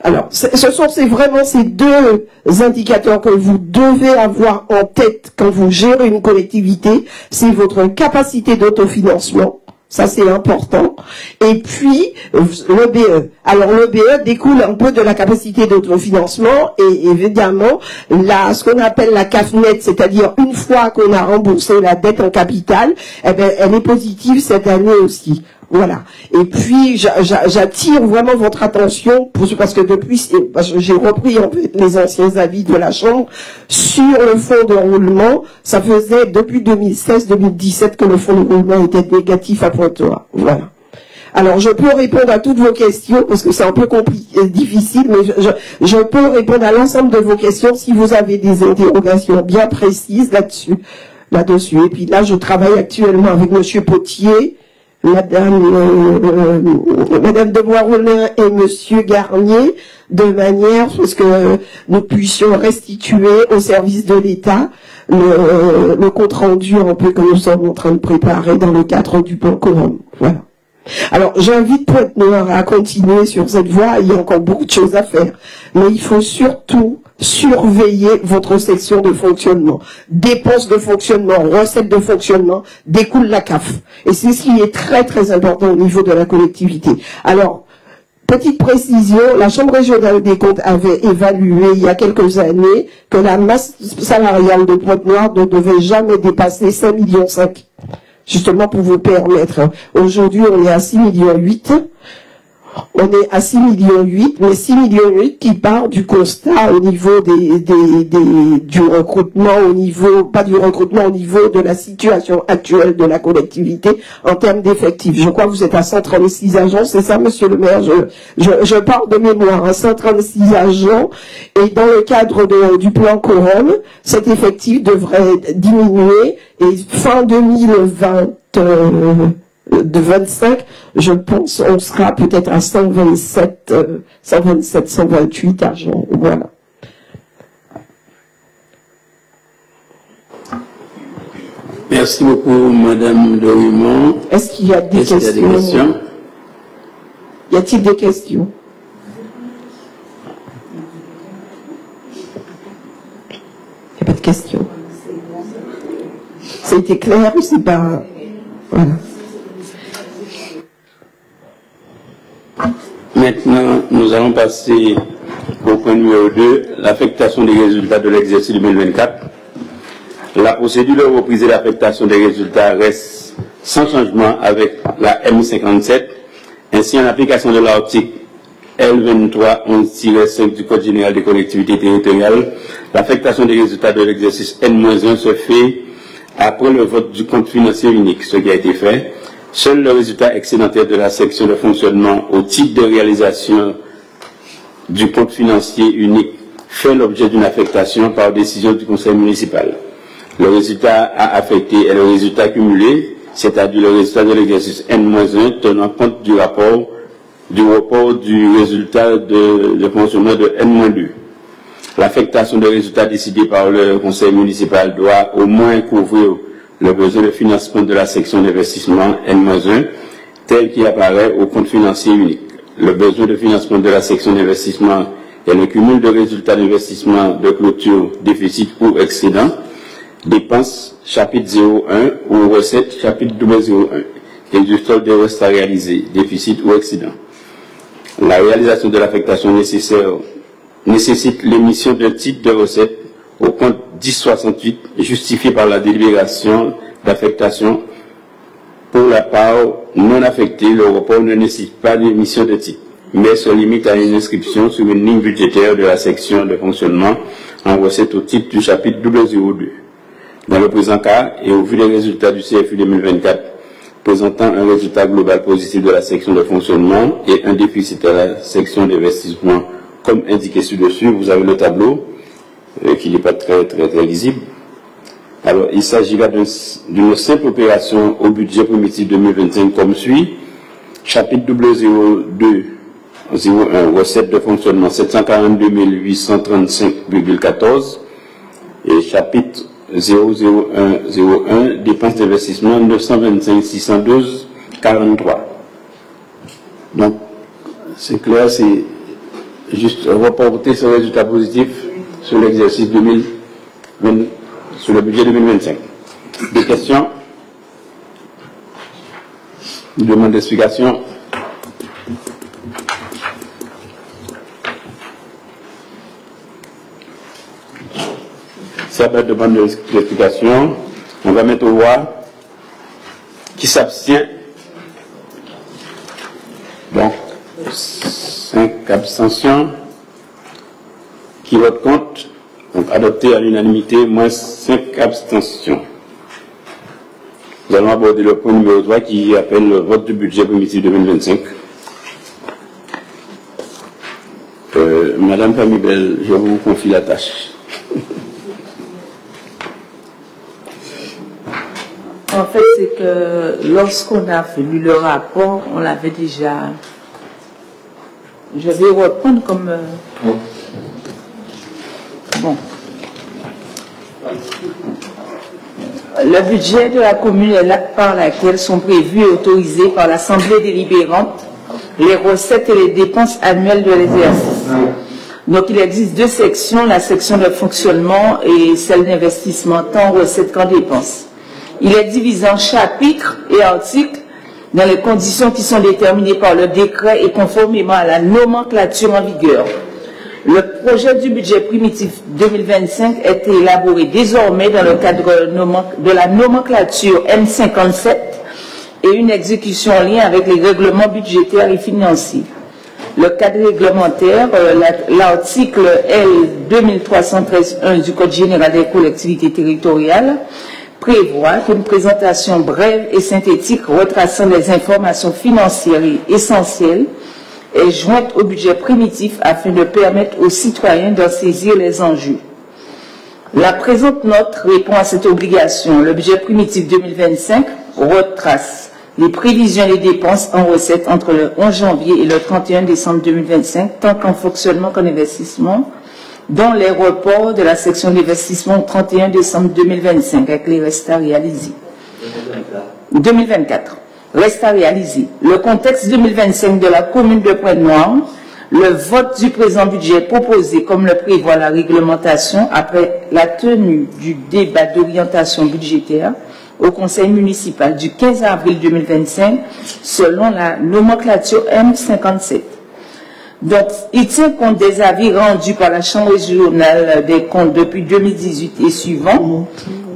Alors, ce sont vraiment ces deux indicateurs que vous devez avoir en tête quand vous gérez une collectivité. C'est votre capacité d'autofinancement. Ça, c'est important. Et puis, l'EBE. Alors, l'EBE découle un peu de la capacité d'autofinancement et évidemment, ce qu'on appelle la CAF nette, c'est-à-dire une fois qu'on a remboursé la dette en capital, eh ben, elle est positive cette année aussi. Voilà. Et puis, j'attire vraiment votre attention, parce que j'ai repris en fait les anciens avis de la Chambre sur le fonds de roulement. Ça faisait depuis 2016-2017 que le fonds de roulement était négatif à Pointe-Noire. Voilà. Alors, je peux répondre à toutes vos questions, parce que c'est un peu difficile, mais je peux répondre à l'ensemble de vos questions si vous avez des interrogations bien précises là-dessus. Et puis là, je travaille actuellement avec Monsieur Potier, Madame de Bois-Rollin et Monsieur Garnier, de manière à ce que nous puissions restituer au service de l'État le compte rendu un peu que nous sommes en train de préparer dans le cadre du plan Quorum. Voilà. Alors, j'invite Pointe-Noire à continuer sur cette voie, il y a encore beaucoup de choses à faire, mais il faut surtout surveiller votre section de fonctionnement. Dépenses de fonctionnement, recettes de fonctionnement, découle la CAF. Et c'est ce qui est très très important au niveau de la collectivité. Alors, petite précision, la Chambre régionale des comptes avait évalué il y a quelques années que la masse salariale de Pointe-Noire ne devait jamais dépasser 5,5 millions. Justement pour vous permettre. Aujourd'hui, on est à 6,8 millions. On est à 6,8 millions, mais 6,8 millions qui part du constat au niveau du recrutement, au niveau de la situation actuelle de la collectivité en termes d'effectifs. Je crois que vous êtes à 136 agents, c'est ça, monsieur le maire? Je parle de mémoire, à 136 agents, et dans le cadre du plan Quorum, cet effectif devrait diminuer, et fin 2020, de 25, je pense, on sera peut-être à 128 agents. Voilà. Merci beaucoup, Madame Dorimont. Est-ce qu'il y a des questions? Y a-t-il des questions? Il n'y a pas de questions. C'était clair ou c'est pas... Voilà. Maintenant, nous allons passer au point numéro 2, l'affectation des résultats de l'exercice 2024. La procédure de reprise et l'affectation des résultats reste sans changement avec la M57. Ainsi, en application de l'article L2311-5 du Code général des collectivités territoriales, l'affectation des résultats de l'exercice N-1 se fait après le vote du compte financier unique, ce qui a été fait. Seul le résultat excédentaire de la section de fonctionnement au titre de réalisation du compte financier unique fait l'objet d'une affectation par décision du conseil municipal. Le résultat à affecter est le résultat cumulé, c'est-à-dire le résultat de l'exercice N-1 tenant compte du report du résultat de fonctionnement de N-2. L'affectation des résultats décidés par le conseil municipal doit au moins couvrir le besoin de financement de la section d'investissement N-1 tel qu'il apparaît au compte financier unique. le besoin de financement de la section d'investissement est le cumul de résultats d'investissement de clôture, déficit ou excédent, dépenses chapitre 01 ou recettes chapitre 001 et du solde des restes à réaliser, déficit ou excédent. La réalisation de l'affectation nécessite l'émission d'un titre de recette au compte 1068 justifié par la délibération d'affectation. Pour la part non affectée, le report ne nécessite pas d'émission de titre, mais se limite à une inscription sur une ligne budgétaire de la section de fonctionnement en recette au titre du chapitre 002. Dans le présent cas, et au vu des résultats du CFU 2024, présentant un résultat global positif de la section de fonctionnement et un déficit à la section d'investissement, comme indiqué ci-dessus, vous avez le tableau, qui n'est pas très lisible. Alors, il s'agira d'une simple opération au budget primitif 2025 comme suit. Chapitre 00201, recette de fonctionnement 742 835,14 et chapitre 00101, dépenses d'investissement 925 612,43. Donc, c'est clair, c'est juste reporter ce résultat positif sur l'exercice 2020, sur le budget 2025. Des questions? Demande d'explication? Ça va demander d'explication. On va mettre au voix. Qui s'abstient? Donc, 5 abstentions. Qui vote contre? Donc, adopté à l'unanimité, moins 5 abstentions. Nous allons aborder le point numéro 3 qui appelle le vote du budget primitif 2025. Madame Famibel, je vous confie la tâche. En fait, c'est que lorsqu'on a lu le rapport, on l'avait déjà... Je vais reprendre comme... Bon. Le budget de la commune est l'acte par laquelle sont prévus et autorisés par l'Assemblée délibérante les recettes et les dépenses annuelles de l'exercice. Donc il existe deux sections, la section de fonctionnement et celle d'investissement, tant en recettes qu'en dépenses. Il est divisé en chapitres et articles dans les conditions qui sont déterminées par le décret et conformément à la nomenclature en vigueur. Le projet du budget primitif 2025 est élaboré désormais dans le cadre de la nomenclature M57 et une exécution en lien avec les règlements budgétaires et financiers. Le cadre réglementaire, l'article L 2313-1 du Code général des collectivités territoriales, prévoit qu'une présentation brève et synthétique retraçant les informations financières essentielles est jointe au budget primitif afin de permettre aux citoyens d'en saisir les enjeux. La présente note répond à cette obligation. Le budget primitif 2025 retrace les prévisions et les dépenses en recettes entre le 11 janvier et le 31 décembre 2025, tant qu'en fonctionnement qu'en investissement, dont les reports de la section d'investissement au 31 décembre 2025 avec les restes à réaliser. 2024. Reste à réaliser. Le contexte 2025 de la commune de Pointe-Noire, le vote du présent budget proposé comme le prévoit la réglementation après la tenue du débat d'orientation budgétaire au conseil municipal du 15 avril 2025 selon la nomenclature M57. Donc, il tient compte des avis rendus par la Chambre régionale des comptes depuis 2018 et suivant.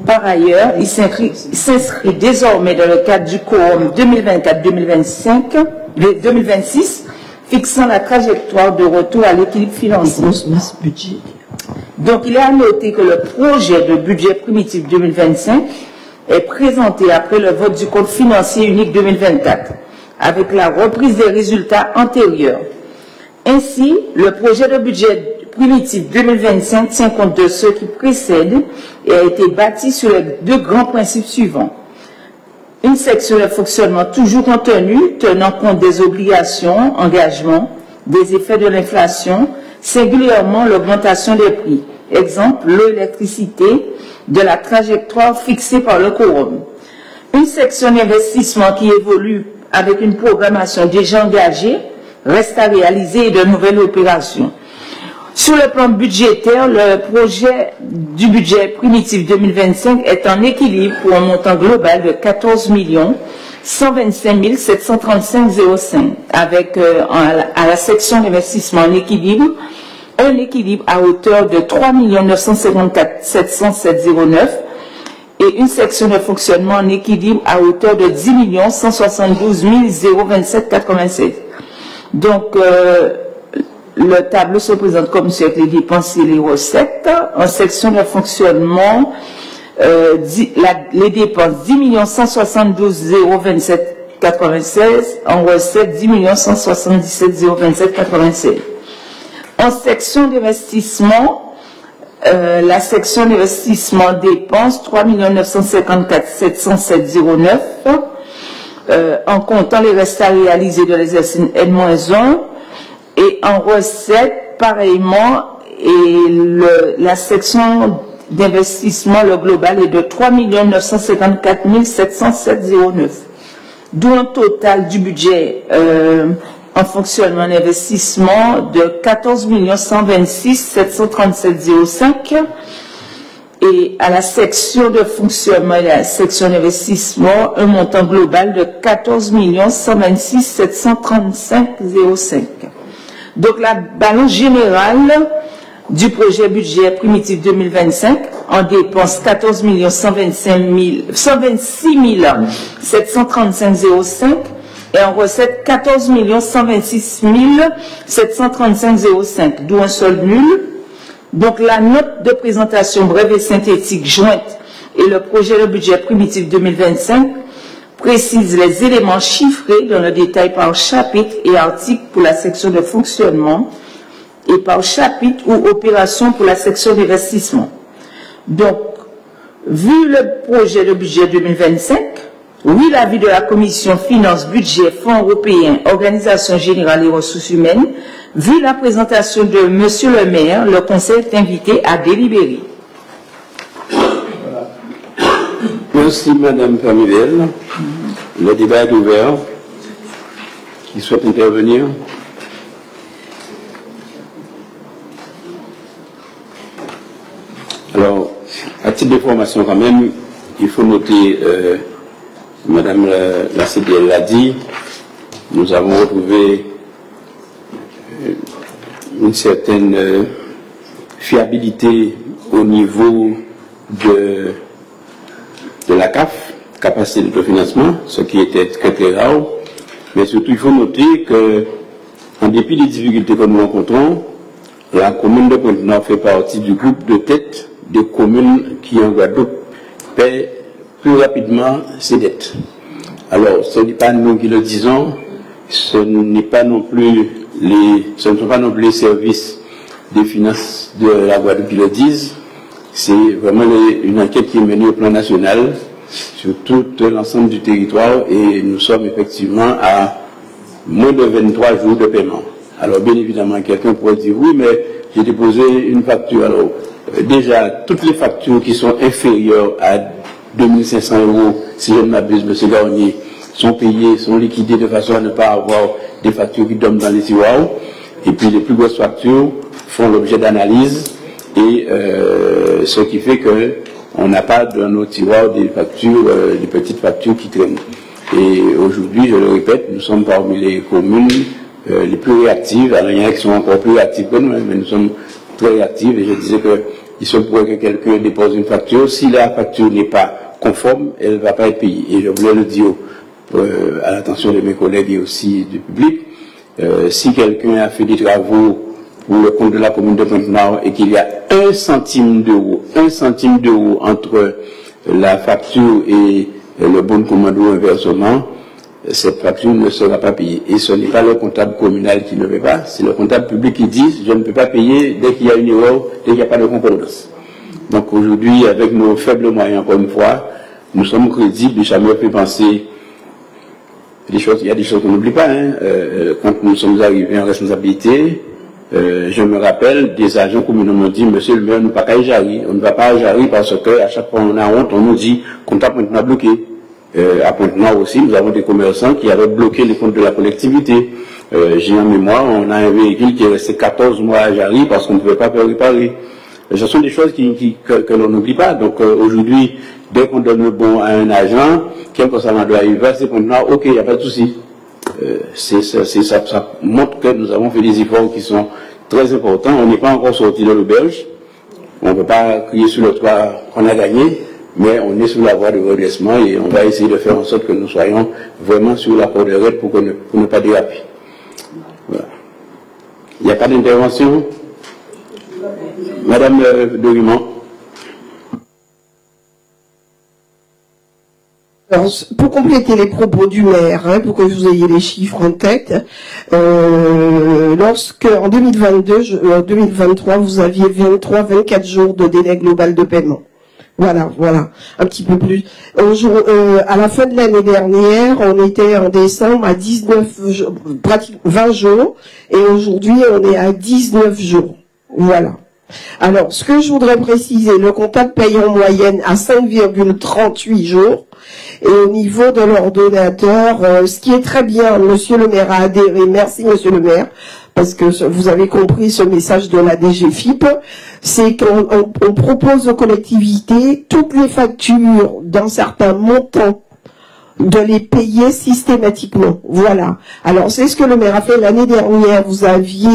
Par ailleurs, il s'inscrit désormais dans le cadre du quorum 2024-2026, fixant la trajectoire de retour à l'équilibre financier. Donc, il est à noter que le projet de budget primitif 2025 est présenté après le vote du compte financier unique 2024, avec la reprise des résultats antérieurs. Ainsi, le projet de budget primitif 2025 tient compte de ceux qui précèdent et a été bâti sur les deux grands principes suivants. Une section de fonctionnement toujours contenue, tenant compte des obligations, engagements, des effets de l'inflation, singulièrement l'augmentation des prix. Exemple, l'électricité, de la trajectoire fixée par le quorum. Une section d'investissement qui évolue avec une programmation déjà engagée, restent à réaliser et de nouvelles opérations. Sur le plan budgétaire, le projet du budget primitif 2025 est en équilibre pour un montant global de 14 125 735,05 avec à la section d'investissement en équilibre, un équilibre à hauteur de 3 954 707,09 et une section de fonctionnement en équilibre à hauteur de 10 172 027,87. Donc, le tableau se présente comme suit avec les dépenses et les recettes. En section de fonctionnement, les dépenses 10 172 027,96, en recettes 10 177 027,96. En section d'investissement, la section d'investissement dépenses 3 954 707,09 en comptant les restes à réaliser de l'exercice N-1 et en recettes pareillement et la section d'investissement le global est de 3 954 707,09 d'où un total du budget en fonctionnement d'investissement de 14 126 737,05 et à la section de fonctionnement et à la section d'investissement, un montant global de 14 126 735,05. Donc la balance générale du projet budget primitif 2025 en dépenses 14 126 735,05 et en recette 14 126 735,05, d'où un solde nul. Donc la note de présentation brève et synthétique jointe et le projet de budget primitif 2025 précise les éléments chiffrés dans le détail par chapitre et article pour la section de fonctionnement et par chapitre ou opération pour la section d'investissement. Donc, vu le projet de budget 2025, oui, l'avis de la Commission Finances, Budget, Fonds européens, Organisation générale et ressources humaines, vu la présentation de Monsieur le maire, le Conseil est invité à délibérer. Merci Madame Pamidel. Le débat est ouvert. Qui souhaite intervenir? Alors, à titre d'information quand même, il faut noter, Madame la CDL l'a dit, nous avons retrouvé une certaine fiabilité au niveau de la CAF, capacité de financement, ce qui était très très rare. Mais surtout, il faut noter que, en dépit des difficultés que nous rencontrons, la commune de Pointe-Noire fait partie du groupe de tête des communes qui en Guadeloupe paient plus rapidement ses dettes. Alors, ce n'est pas nous qui le disons, ce n'est pas non plus ce ne sont pas non plus les services des finances de la Guadeloupe qui le disent, c'est vraiment une enquête qui est menée au plan national sur tout l'ensemble du territoire et nous sommes effectivement à moins de 23 jours de paiement. Alors bien évidemment, quelqu'un pourrait dire oui, mais j'ai déposé une facture. Alors déjà, toutes les factures qui sont inférieures à 2500 €, si je ne m'abuse, M. Garnier, sont payées, sont liquidées de façon à ne pas avoir des factures qui tombent dans les tiroirs. Et puis les plus grosses factures font l'objet d'analyse et ce qui fait que on n'a pas dans nos tiroirs des factures, des petites factures qui traînent. Et aujourd'hui, je le répète, nous sommes parmi les communes les plus réactives. Alors il y en a qui sont encore plus réactives que nous, mais nous sommes très réactifs. Et je disais qu'il se pourrait que quelqu'un dépose une facture. Si la facture n'est pas conforme, elle ne va pas être payée. Et je voulais le dire à l'attention de mes collègues et aussi du public. Si quelqu'un a fait des travaux pour le compte de la commune de Pointe-Noire et qu'il y a 1 centime d'euro entre la facture et le bon de commande ou inversement, cette facture ne sera pas payée. Et ce n'est pas le comptable communal qui ne le fait pas, c'est le comptable public qui dit je ne peux pas payer dès qu'il y a une erreur, dès qu'il n'y a pas de concordance. Donc aujourd'hui, avec nos faibles moyens, encore une fois, nous sommes crédibles, jamais fait penser il y a des choses qu'on n'oublie pas. Quand nous sommes arrivés en responsabilité, je me rappelle des agents communaux m'ont dit, monsieur le maire, nous ne pas qu'à Jarry. On ne va pas à Jarry parce qu'à chaque fois on a honte, on nous dit comptable Pointe-Noire bloqué. À Pointe-Noire aussi, nous avons des commerçants qui avaient bloqué les comptes de la collectivité. J'ai en mémoire, on a un véhicule qui est resté 14 mois à Jarry parce qu'on ne pouvait pas réparer. Ce sont des choses que l'on n'oublie pas. Donc aujourd'hui, dès qu'on donne le bon à un agent, quel que soit doit arriver, c'est pour nous, ok, il n'y a pas de souci. Ça montre que nous avons fait des efforts qui sont très importants. On n'est pas encore sorti de l'auberge. On ne peut pas crier sur le toit qu'on a gagné, mais on est sur la voie de redressement et on va essayer de faire en sorte que nous soyons vraiment sur la porte de raid pour ne pas déraper. Voilà. Il n'y a pas d'intervention? Madame Dorimont. Alors, pour compléter les propos du maire, pour que vous ayez les chiffres en tête, lorsque en 2023, vous aviez 24 jours de délai global de paiement. Voilà, un petit peu plus. À la fin de l'année dernière, on était en décembre à 20 jours, et aujourd'hui, on est à 19 jours. Voilà. Alors, ce que je voudrais préciser, le comptable paye en moyenne à 5,38 jours, et au niveau de l'ordonnateur, ce qui est très bien, monsieur le maire a adhéré, merci monsieur le maire, parce que vous avez compris ce message de la DGFIP, c'est qu'on propose aux collectivités toutes les factures d'un certain montant de les payer systématiquement. Voilà. Alors, c'est ce que le maire a fait l'année dernière. Nous avions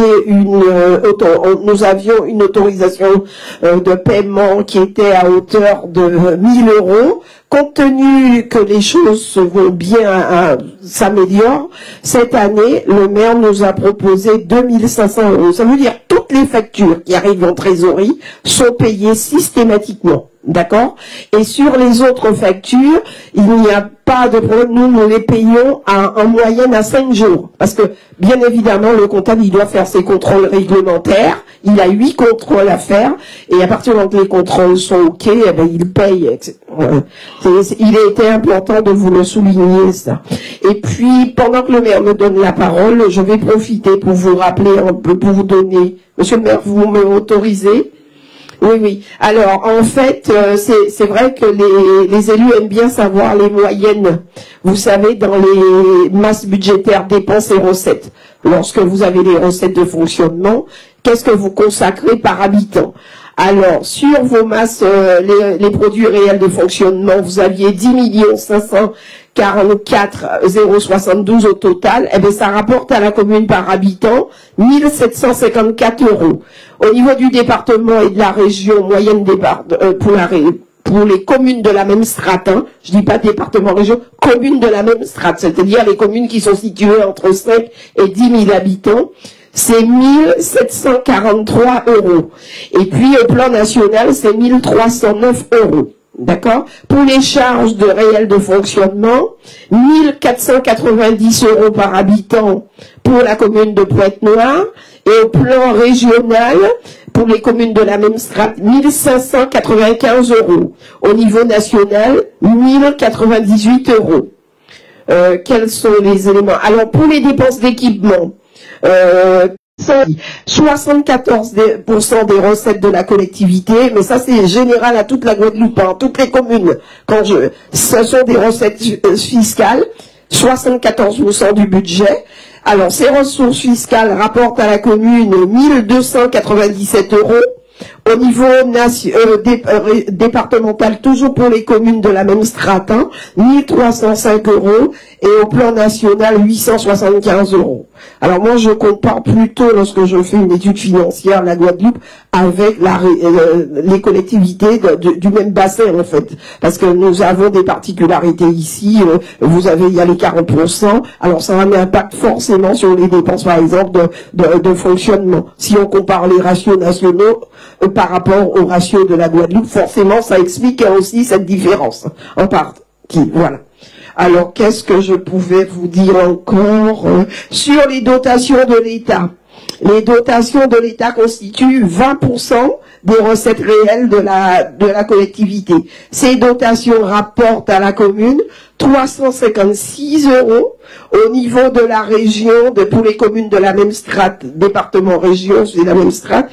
une autorisation de paiement qui était à hauteur de 1000 €. Compte tenu que les choses vont bien s'améliorent, cette année, le maire nous a proposé 2500 €. Ça veut dire que toutes les factures qui arrivent en trésorerie sont payées systématiquement. D'accord? Et sur les autres factures, il n'y a pas de problème. Nous les payons en moyenne à 5 jours. Parce que, bien évidemment, le comptable, il doit faire ses contrôles réglementaires. Il a 8 contrôles à faire. Et à partir du moment où les contrôles sont OK, eh ben, il paye. Il a été important de vous le souligner, ça. Et puis, pendant que le maire me donne la parole, je vais profiter pour vous rappeler un peu, pour vous donner. Monsieur le maire, vous me autorisez? Oui. Alors, en fait, c'est vrai que les élus aiment bien savoir les moyennes. Vous savez, dans les masses budgétaires, dépenses et recettes. Lorsque vous avez les recettes de fonctionnement, qu'est-ce que vous consacrez par habitant? Alors, sur vos masses, les produits réels de fonctionnement, vous aviez 10 544 072 au total. Eh bien, ça rapporte à la commune par habitant 1754 €. Au niveau du département et de la région, moyenne pour les communes de la même strate, je dis pas département, région, communes de la même strate, c'est-à-dire les communes qui sont situées entre 5 et 10 000 habitants, c'est 1743 €. Et puis au plan national, c'est 1309 €. D'accord? Pour les charges de réel de fonctionnement, 1490 € par habitant pour la commune de Pointe-Noire, et au plan régional, pour les communes de la même strate, 1595 €. Au niveau national, 1098 €. Quels sont les éléments? Alors, pour les dépenses d'équipement, 74% des recettes de la collectivité, mais ça c'est général à toute la Guadeloupe, toutes les communes. Ce sont des recettes fiscales, 74% du budget. Alors ces ressources fiscales rapportent à la commune 1297 €. Au niveau départemental, toujours pour les communes de la même strate, 1305 €, et au plan national, 875 €. Alors moi, je compare plutôt, lorsque je fais une étude financière, la Guadeloupe avec les collectivités du même bassin, en fait. Parce que nous avons des particularités ici. Il y a les 40%. Alors ça a un impact forcément sur les dépenses, par exemple, de fonctionnement. Si on compare les ratios nationaux par rapport au ratio de la Guadeloupe, forcément, ça explique aussi cette différence. En partie, voilà. Alors, qu'est-ce que je pouvais vous dire encore sur les dotations de l'État? Les dotations de l'État constituent 20% des recettes réelles de la collectivité. Ces dotations rapportent à la commune 356 € au niveau de la région, pour les communes de la même strate, département, région, c'est la même strate,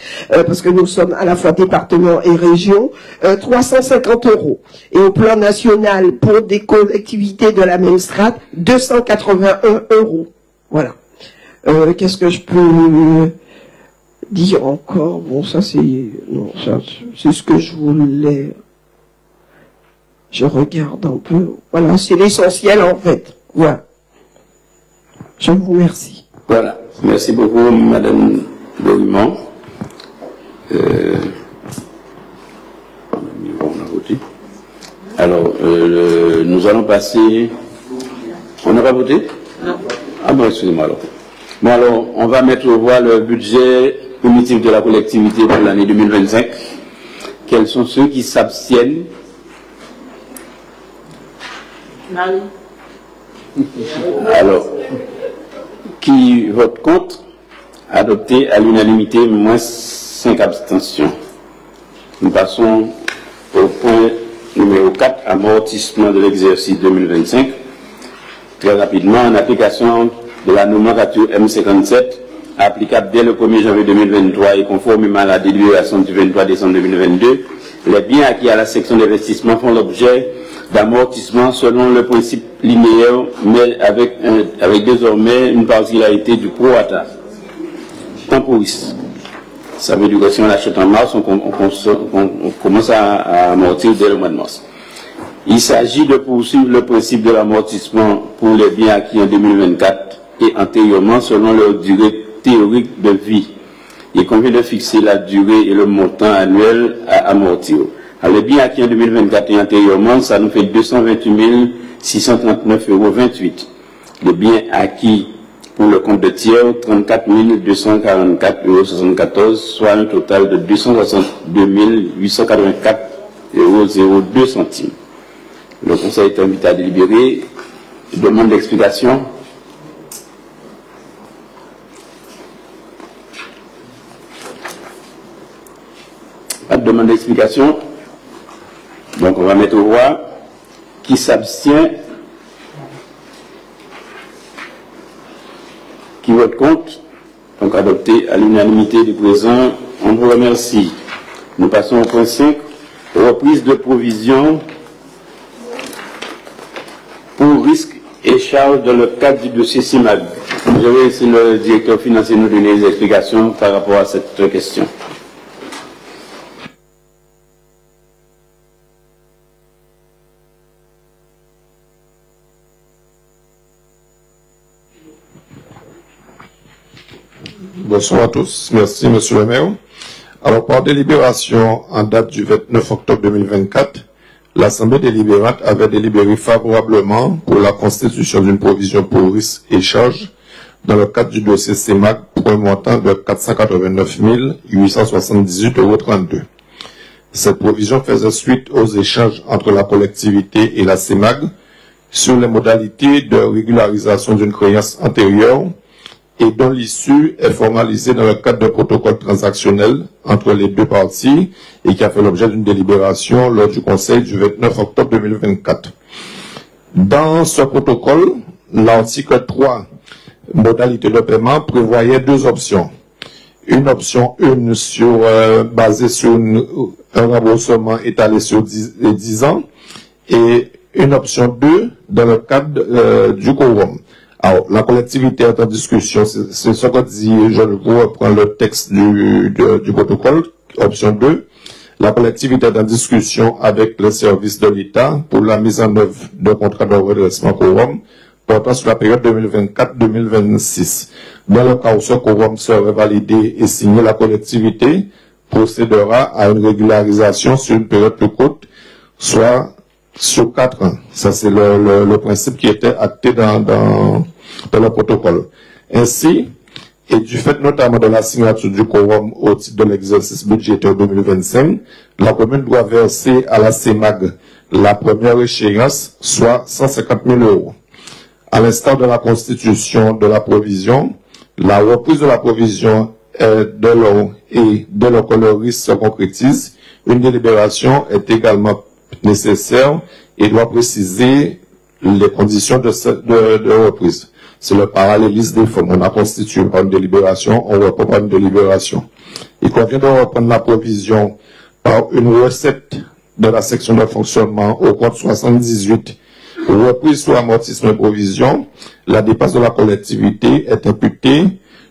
parce que nous sommes à la fois département et région, 350 €. Et au plan national, pour des collectivités de la même strate, 281 €. Voilà. Qu'est-ce que je peux dire encore? Bon, ça c'est... Non, ça c'est ce que je voulais... Je regarde un peu. Voilà, c'est l'essentiel en fait. Voilà. Je vous remercie. Voilà. Merci beaucoup, Madame Dorimont. On a voté. Alors, nous allons passer... On n'a pas voté? Non. Ah bon, excusez-moi alors. Bon alors, on va mettre au voie le budget primitif de la collectivité pour l'année 2025. Quels sont ceux qui s'abstiennent? Marie. Alors, qui vote contre? Adopté à l'unanimité, moins 5 abstentions. Nous passons au point numéro 4, amortissement de l'exercice 2025. Très rapidement, en application de la nomenclature M57, applicable dès le 1er janvier 2023 et conformément à la délibération du 23 décembre 2022, les biens acquis à la section d'investissement font l'objet d'amortissement selon le principe linéaire, mais avec désormais une particularité du pro-rata. Temporis. Ça veut dire que si on achète en mars, on commence à amortir dès le mois de mars. Il s'agit de poursuivre le principe de l'amortissement pour les biens acquis en 2024 et antérieurement selon leur durée théorique de vie. Il convient de fixer la durée et le montant annuel à amortir. Alors, les biens acquis en 2024 et antérieurement, ça nous fait 228 639,28 €. Les biens acquis pour le compte de tiers, 34 244,74 €, soit un total de 262 884,02 €. Le Conseil est invité à délibérer. Demande d'explication. Pas de demande d'explication. Donc on va mettre au voie. Qui s'abstient? Qui vote contre? Donc adopté à l'unanimité des présents. On vous remercie. Nous passons au point 5. Reprise de provision pour risques et charges dans le cadre du dossier CIMAG. Je vais laisser le directeur financier nous donner des explications par rapport à cette question. Bonsoir à tous. Merci, Monsieur le maire. Alors, par délibération en date du 29 octobre 2024, l'Assemblée délibérante avait délibéré favorablement pour la constitution d'une provision pour risques et charges dans le cadre du dossier CEMAG pour un montant de 489 878,32 €. Cette provision faisait suite aux échanges entre la collectivité et la CEMAG sur les modalités de régularisation d'une créance antérieure et dont l'issue est formalisée dans le cadre d'un protocole transactionnel entre les deux parties et qui a fait l'objet d'une délibération lors du Conseil du 29 octobre 2024. Dans ce protocole, l'article 3, modalité de paiement, prévoyait deux options. Une option 1 basée sur un remboursement étalé sur 10 ans et une option 2 dans le cadre du quorum. Alors, la collectivité est en discussion, c'est ce que dit, je vous reprends le texte du protocole, option 2. La collectivité est en discussion avec les services de l'État pour la mise en œuvre de contrat de redressement quorum portant sur la période 2024-2026. Dans le cas où ce quorum serait validé et signé, la collectivité procédera à une régularisation sur une période plus courte, soit sur 4 ans. Ça, c'est le principe qui était acté dans le protocole. Ainsi, et du fait notamment de la signature du quorum au titre de l'exercice budgétaire 2025, la commune doit verser à la CEMAG la première échéance, soit 150 000 €. À l'instar de la constitution de la provision, la reprise de la provision est dès lors que le risque se concrétise, une délibération est également nécessaire et doit préciser les conditions de reprise. C'est le parallélisme des formes. On a constitué par une délibération, on reprend par une délibération. Il convient de reprendre la provision par une recette de la section de fonctionnement au compte 78 reprise sur amortissement et provision, la dépense de la collectivité est imputée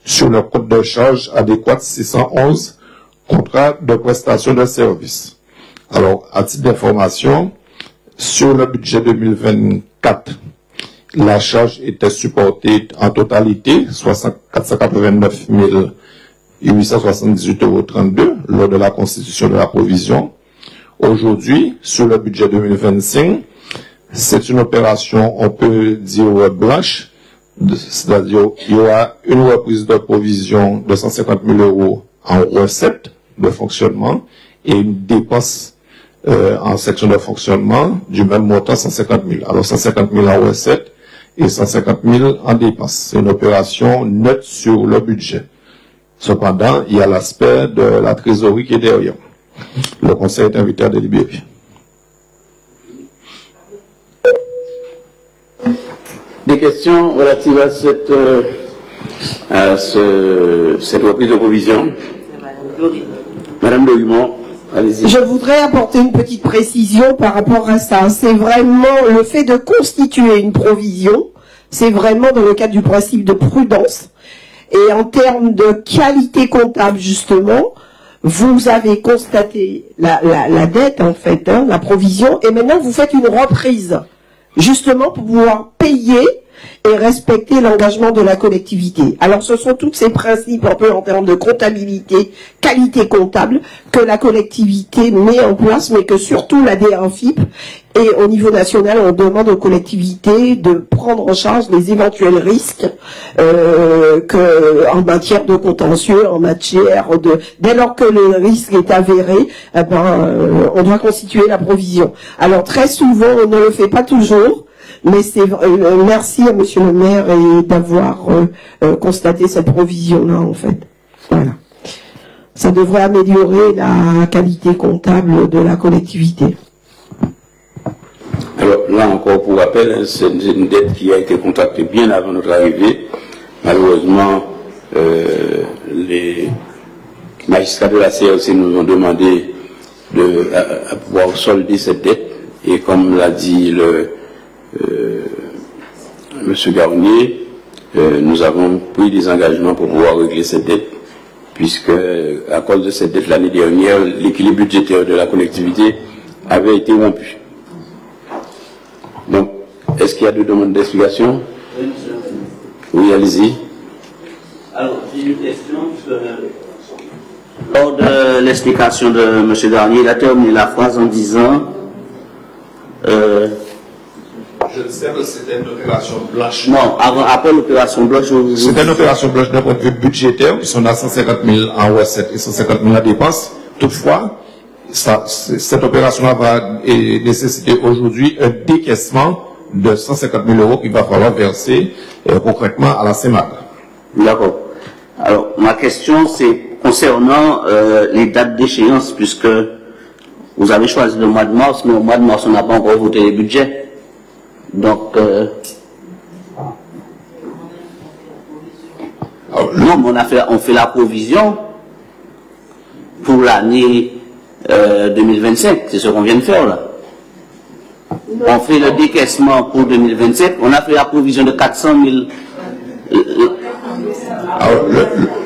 sur le compte de charge adéquat 611, contrat de prestation de services. Alors, à titre d'information, sur le budget 2024, la charge était supportée en totalité, 489 878,32 € lors de la constitution de la provision. Aujourd'hui, sur le budget 2025, c'est une opération, on peut dire, blanche, c'est-à-dire il y aura une reprise de provision de 150 000 € en recettes de fonctionnement et une dépense en section de fonctionnement du même montant, 150 000. Alors 150 000 en recettes et 150 000 en dépenses. C'est une opération neutre sur le budget. Cependant, il y a l'aspect de la trésorerie qui est derrière. Le Conseil est invité à délibérer. Des questions relatives à cette reprise de provision? Madame Louimont, allez-y. Je voudrais apporter une petite précision par rapport à ça. C'est vraiment le fait de constituer une provision, c'est vraiment dans le cadre du principe de prudence. Et en termes de qualité comptable, justement, vous avez constaté la dette, en fait, hein, la provision, et maintenant vous faites une reprise, justement pour pouvoir payer et respecter l'engagement de la collectivité. Alors ce sont tous ces principes un peu en termes de comptabilité, qualité comptable, que la collectivité met en place, mais que surtout la DRFIP et au niveau national, on demande aux collectivités de prendre en charge les éventuels risques en matière de contentieux, en matière de... Dès lors que le risque est avéré, on doit constituer la provision. Alors très souvent, on ne le fait pas toujours, mais c'est merci à Monsieur le maire d'avoir constaté cette provision-là, en fait. Voilà. Ça devrait améliorer la qualité comptable de la collectivité. Alors là encore, pour rappel, c'est une dette qui a été contractée bien avant notre arrivée. Malheureusement, les magistrats de la CRC nous ont demandé à pouvoir solder cette dette. Et comme l'a dit Monsieur Garnier, nous avons pris des engagements pour pouvoir régler cette dette, puisque à cause de cette dette l'année dernière, l'équilibre budgétaire de la collectivité avait été rompu. Donc, est-ce qu'il y a deux demandes d'explication? Oui, allez-y. Alors, j'ai une question. Lors de l'explication de M. Garnier, il a terminé la phrase en disant Je sais que c'était une opération blanche. non, après l'opération blanche, C'était une opération blanche d'un point de vue budgétaire, puisqu'on a 150 000 en recettes et 150 000 en dépenses. Toutefois, cette opération-là va nécessiter aujourd'hui un décaissement de 150 000 € qu'il va falloir verser concrètement à la CEMAG. D'accord. Alors, ma question, c'est concernant les dates d'échéance, puisque vous avez choisi le mois de mars, mais au mois de mars, on n'a pas encore voté les budgets. Donc, non, mais on fait la provision pour l'année 2025, c'est ce qu'on vient de faire là. On fait le décaissement pour 2027, on a fait la provision de 400 000. Alors,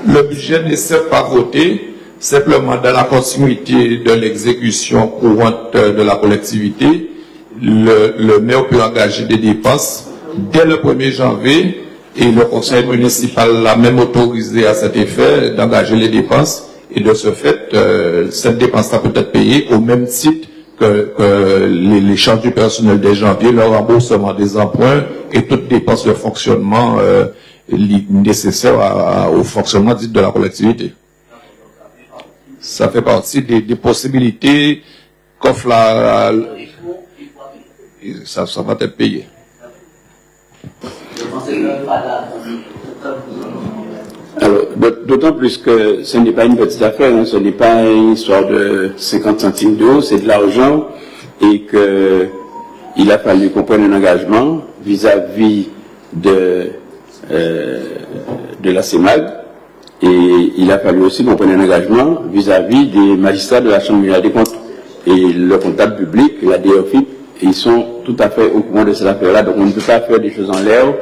le budget n'est certes pas voté, simplement dans la continuité de l'exécution courante de la collectivité, le maire peut engager des dépenses dès le 1er janvier et le conseil municipal l'a même autorisé à cet effet d'engager les dépenses. Et de ce fait, cette dépense-là peut être payée au même titre que les charges du personnel dès janvier, le remboursement des emprunts et toutes dépenses de fonctionnement nécessaires au fonctionnement dit de la collectivité. Ça fait partie des possibilités qu'offre ça va être payé. Alors, d'autant plus que ce n'est pas une petite affaire, hein, ce n'est pas une histoire de 50 centimes d'euros, c'est de l'argent, et qu'il a fallu qu'on prenne un engagement vis-à-vis de la CEMAG, et il a fallu aussi qu'on prenne un engagement vis-à-vis des magistrats de la Chambre des comptes, et le comptable public, la DRFIP, ils sont tout à fait au courant de cette affaire-là. Donc on ne peut pas faire des choses en l'air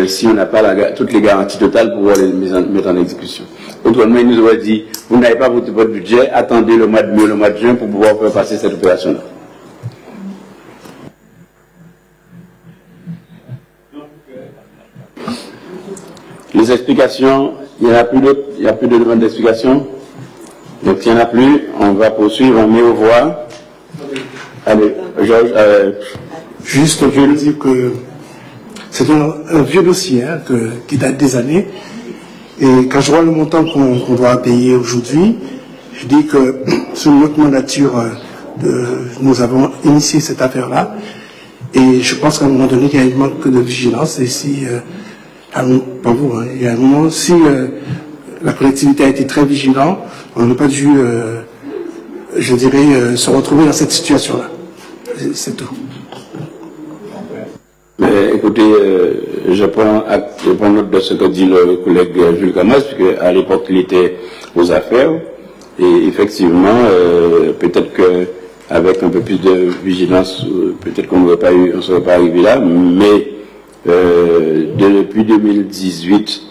si on n'a pas toutes les garanties totales pour pouvoir les mettre en exécution. Autrement, ils nous auraient dit, vous n'avez pas voté votre budget, attendez le mois de mai, le mois de juin pour pouvoir faire passer cette opération-là. Les explications, il n'y a plus de demande d'explication. Donc il n'y en a plus, on va poursuivre, on met aux voix. Allez, Georges, juste, je veux dire que c'est un vieux dossier hein, qui date des années. Et quand je vois le montant qu'on doit payer aujourd'hui, je dis que sous notre mandature, nous avons initié cette affaire-là. Et je pense qu'à un moment donné, il y a un manque de vigilance. Et si, pas vous, hein, il y a un moment, si la collectivité a été très vigilante, on n'a pas dû, je dirais, se retrouver dans cette situation-là. C'est tout. Mais écoutez, je prends note de ce que dit le collègue Jules Camas, puisque à l'époque il était aux affaires, et effectivement, peut-être qu'avec un peu plus de vigilance, peut-être qu'on ne serait pas arrivé là, mais depuis 2018,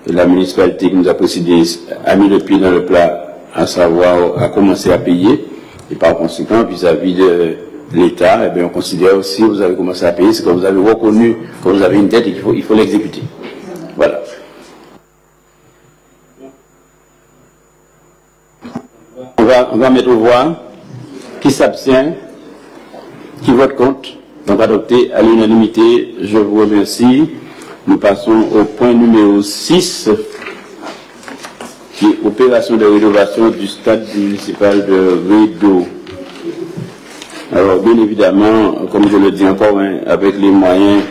la municipalité qui nous a précédé a mis le pied dans le plat, à savoir, a commencé à payer, et par conséquent, vis-à-vis de l'État, eh bien, on considère aussi que vous avez commencé à payer, c'est que vous avez reconnu que vous avez une dette et qu'il faut l'exécuter. Voilà. On va mettre aux voix. Qui s'abstient? Qui vote contre? Donc adopté à l'unanimité. Je vous remercie. Nous passons au point numéro 6, qui est opération de rénovation du stade municipal de Rideau. Alors, bien évidemment, comme je le dis encore, hein, avec les moyens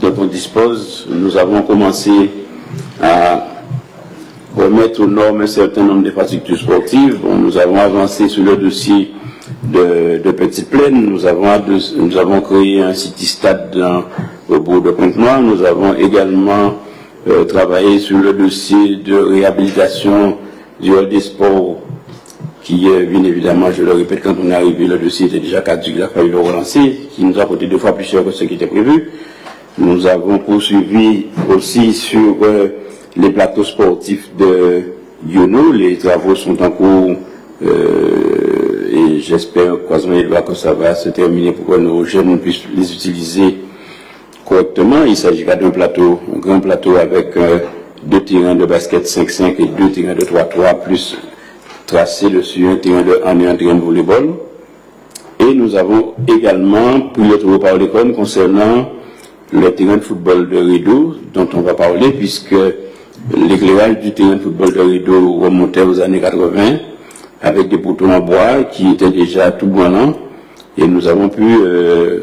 dont on dispose, nous avons commencé à remettre aux normes un certain nombre d'infrastructures sportives. Bon, nous avons avancé sur le dossier de Petite Plaine. Nous avons créé un city-stade au bourg de Pointe-Noire. Nous avons également travaillé sur le dossier de réhabilitation du hall des sports, qui est, bien évidemment, je le répète, quand on est arrivé, le dossier était déjà caduc, il a fallu le relancer, qui nous a coûté 2 fois plus cher que ce qui était prévu. Nous avons poursuivi aussi sur les plateaux sportifs de Yono. Les travaux sont en cours et j'espère, croisement les doigts, que ça va se terminer pour que nos jeunes puissent les utiliser correctement. Il s'agira d'un plateau, un grand plateau avec 2 terrains de basket 5-5 et 2 terrains de 3-3, plus tracé dessus un terrain de volleyball. Et nous avons également pris le tour par l'école concernant le terrain de football de Rideau, dont on va parler, puisque l'éclairage du terrain de football de Rideau remontait aux années 80, avec des poteaux en bois qui étaient déjà tout brûlants, et nous avons pu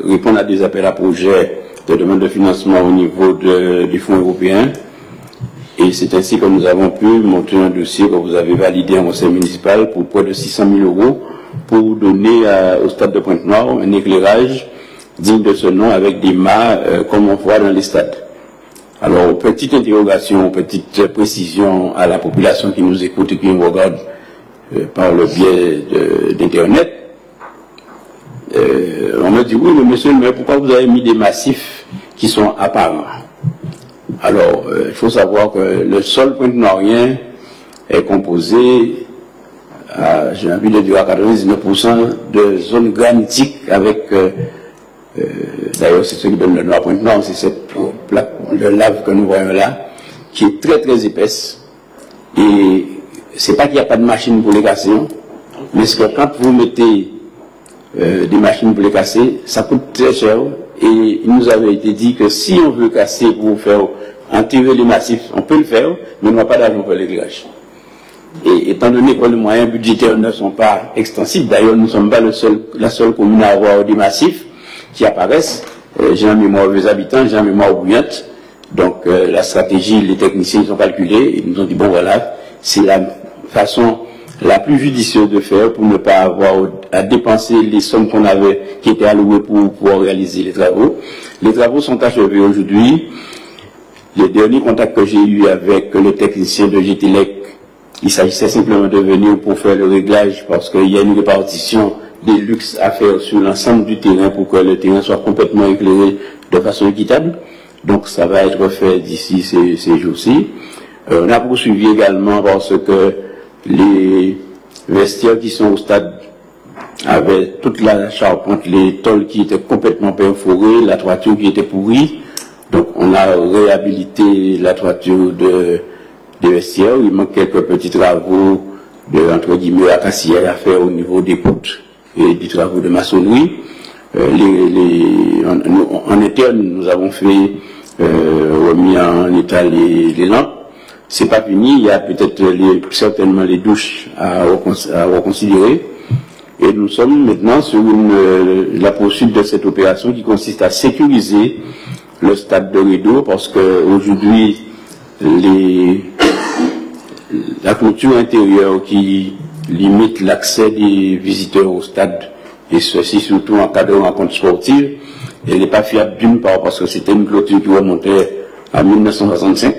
répondre à des appels à projets de demande de financement au niveau du Fonds européen. Et c'est ainsi que nous avons pu monter un dossier que vous avez validé en conseil municipal pour près de 600 000 € pour donner au stade de Pointe-Noire un éclairage digne de ce nom avec des mâts comme on voit dans les stades. Alors, petite interrogation, petite précision à la population qui nous écoute et qui nous regarde par le biais d'Internet. On me dit, oui, mais monsieur le maire, pourquoi vous avez mis des massifs qui sont apparents? Alors, il faut savoir que le sol pointe-noirien est composé, j'ai envie de dire à 99% de zones granitiques avec, d'ailleurs c'est ce qui donne le noir Pointe-Noire, c'est cette plaque de lave que nous voyons là, qui est très très épaisse. Et c'est pas qu'il n'y a pas de machine pour les casser, hein, mais c'est que quand vous mettez des machines pour les casser, ça coûte très cher. Et il nous avait été dit que si on veut casser pour faire enterrer les massifs, on peut le faire, mais on n'a pas d'argent pour l'éclairage. Et étant donné que les moyens budgétaires ne sont pas extensibles, d'ailleurs nous ne sommes pas la seule commune à avoir des massifs qui apparaissent, j'ai en mémoire les habitants, j'ai en mémoire bruyante, donc la stratégie, les techniciens ils ont calculé, et ils nous ont dit bon voilà, c'est la façon la plus judicieuse de faire pour ne pas avoir à dépenser les sommes qu'on avait, qui étaient allouées pour pouvoir réaliser les travaux. Les travaux sont achevés aujourd'hui. Les derniers contacts que j'ai eus avec le technicien de GTLEC, il s'agissait simplement de venir pour faire le réglage parce qu'il y a une répartition des luxes à faire sur l'ensemble du terrain pour que le terrain soit complètement éclairé de façon équitable. Donc ça va être fait d'ici ces jours-ci. On a poursuivi également parce que les vestiaires qui sont au stade avaient toute la charpente, les tôles qui étaient complètement perforées, la toiture qui était pourrie. Donc on a réhabilité la toiture des vestiaires. Il manque quelques petits travaux entre guillemets acaciaires à faire au niveau des poutres et des travaux de maçonnerie. En interne, nous avons fait remis en état les lampes. C'est pas fini, il y a peut-être certainement les douches à reconsidérer. Et nous sommes maintenant sur la poursuite de cette opération qui consiste à sécuriser le stade de Rideau parce que aujourd'hui la clôture intérieure qui limite l'accès des visiteurs au stade, et ceci surtout en cas de rencontre sportive, elle n'est pas fiable d'une part parce que c'était une clôture qui remontait à 1965.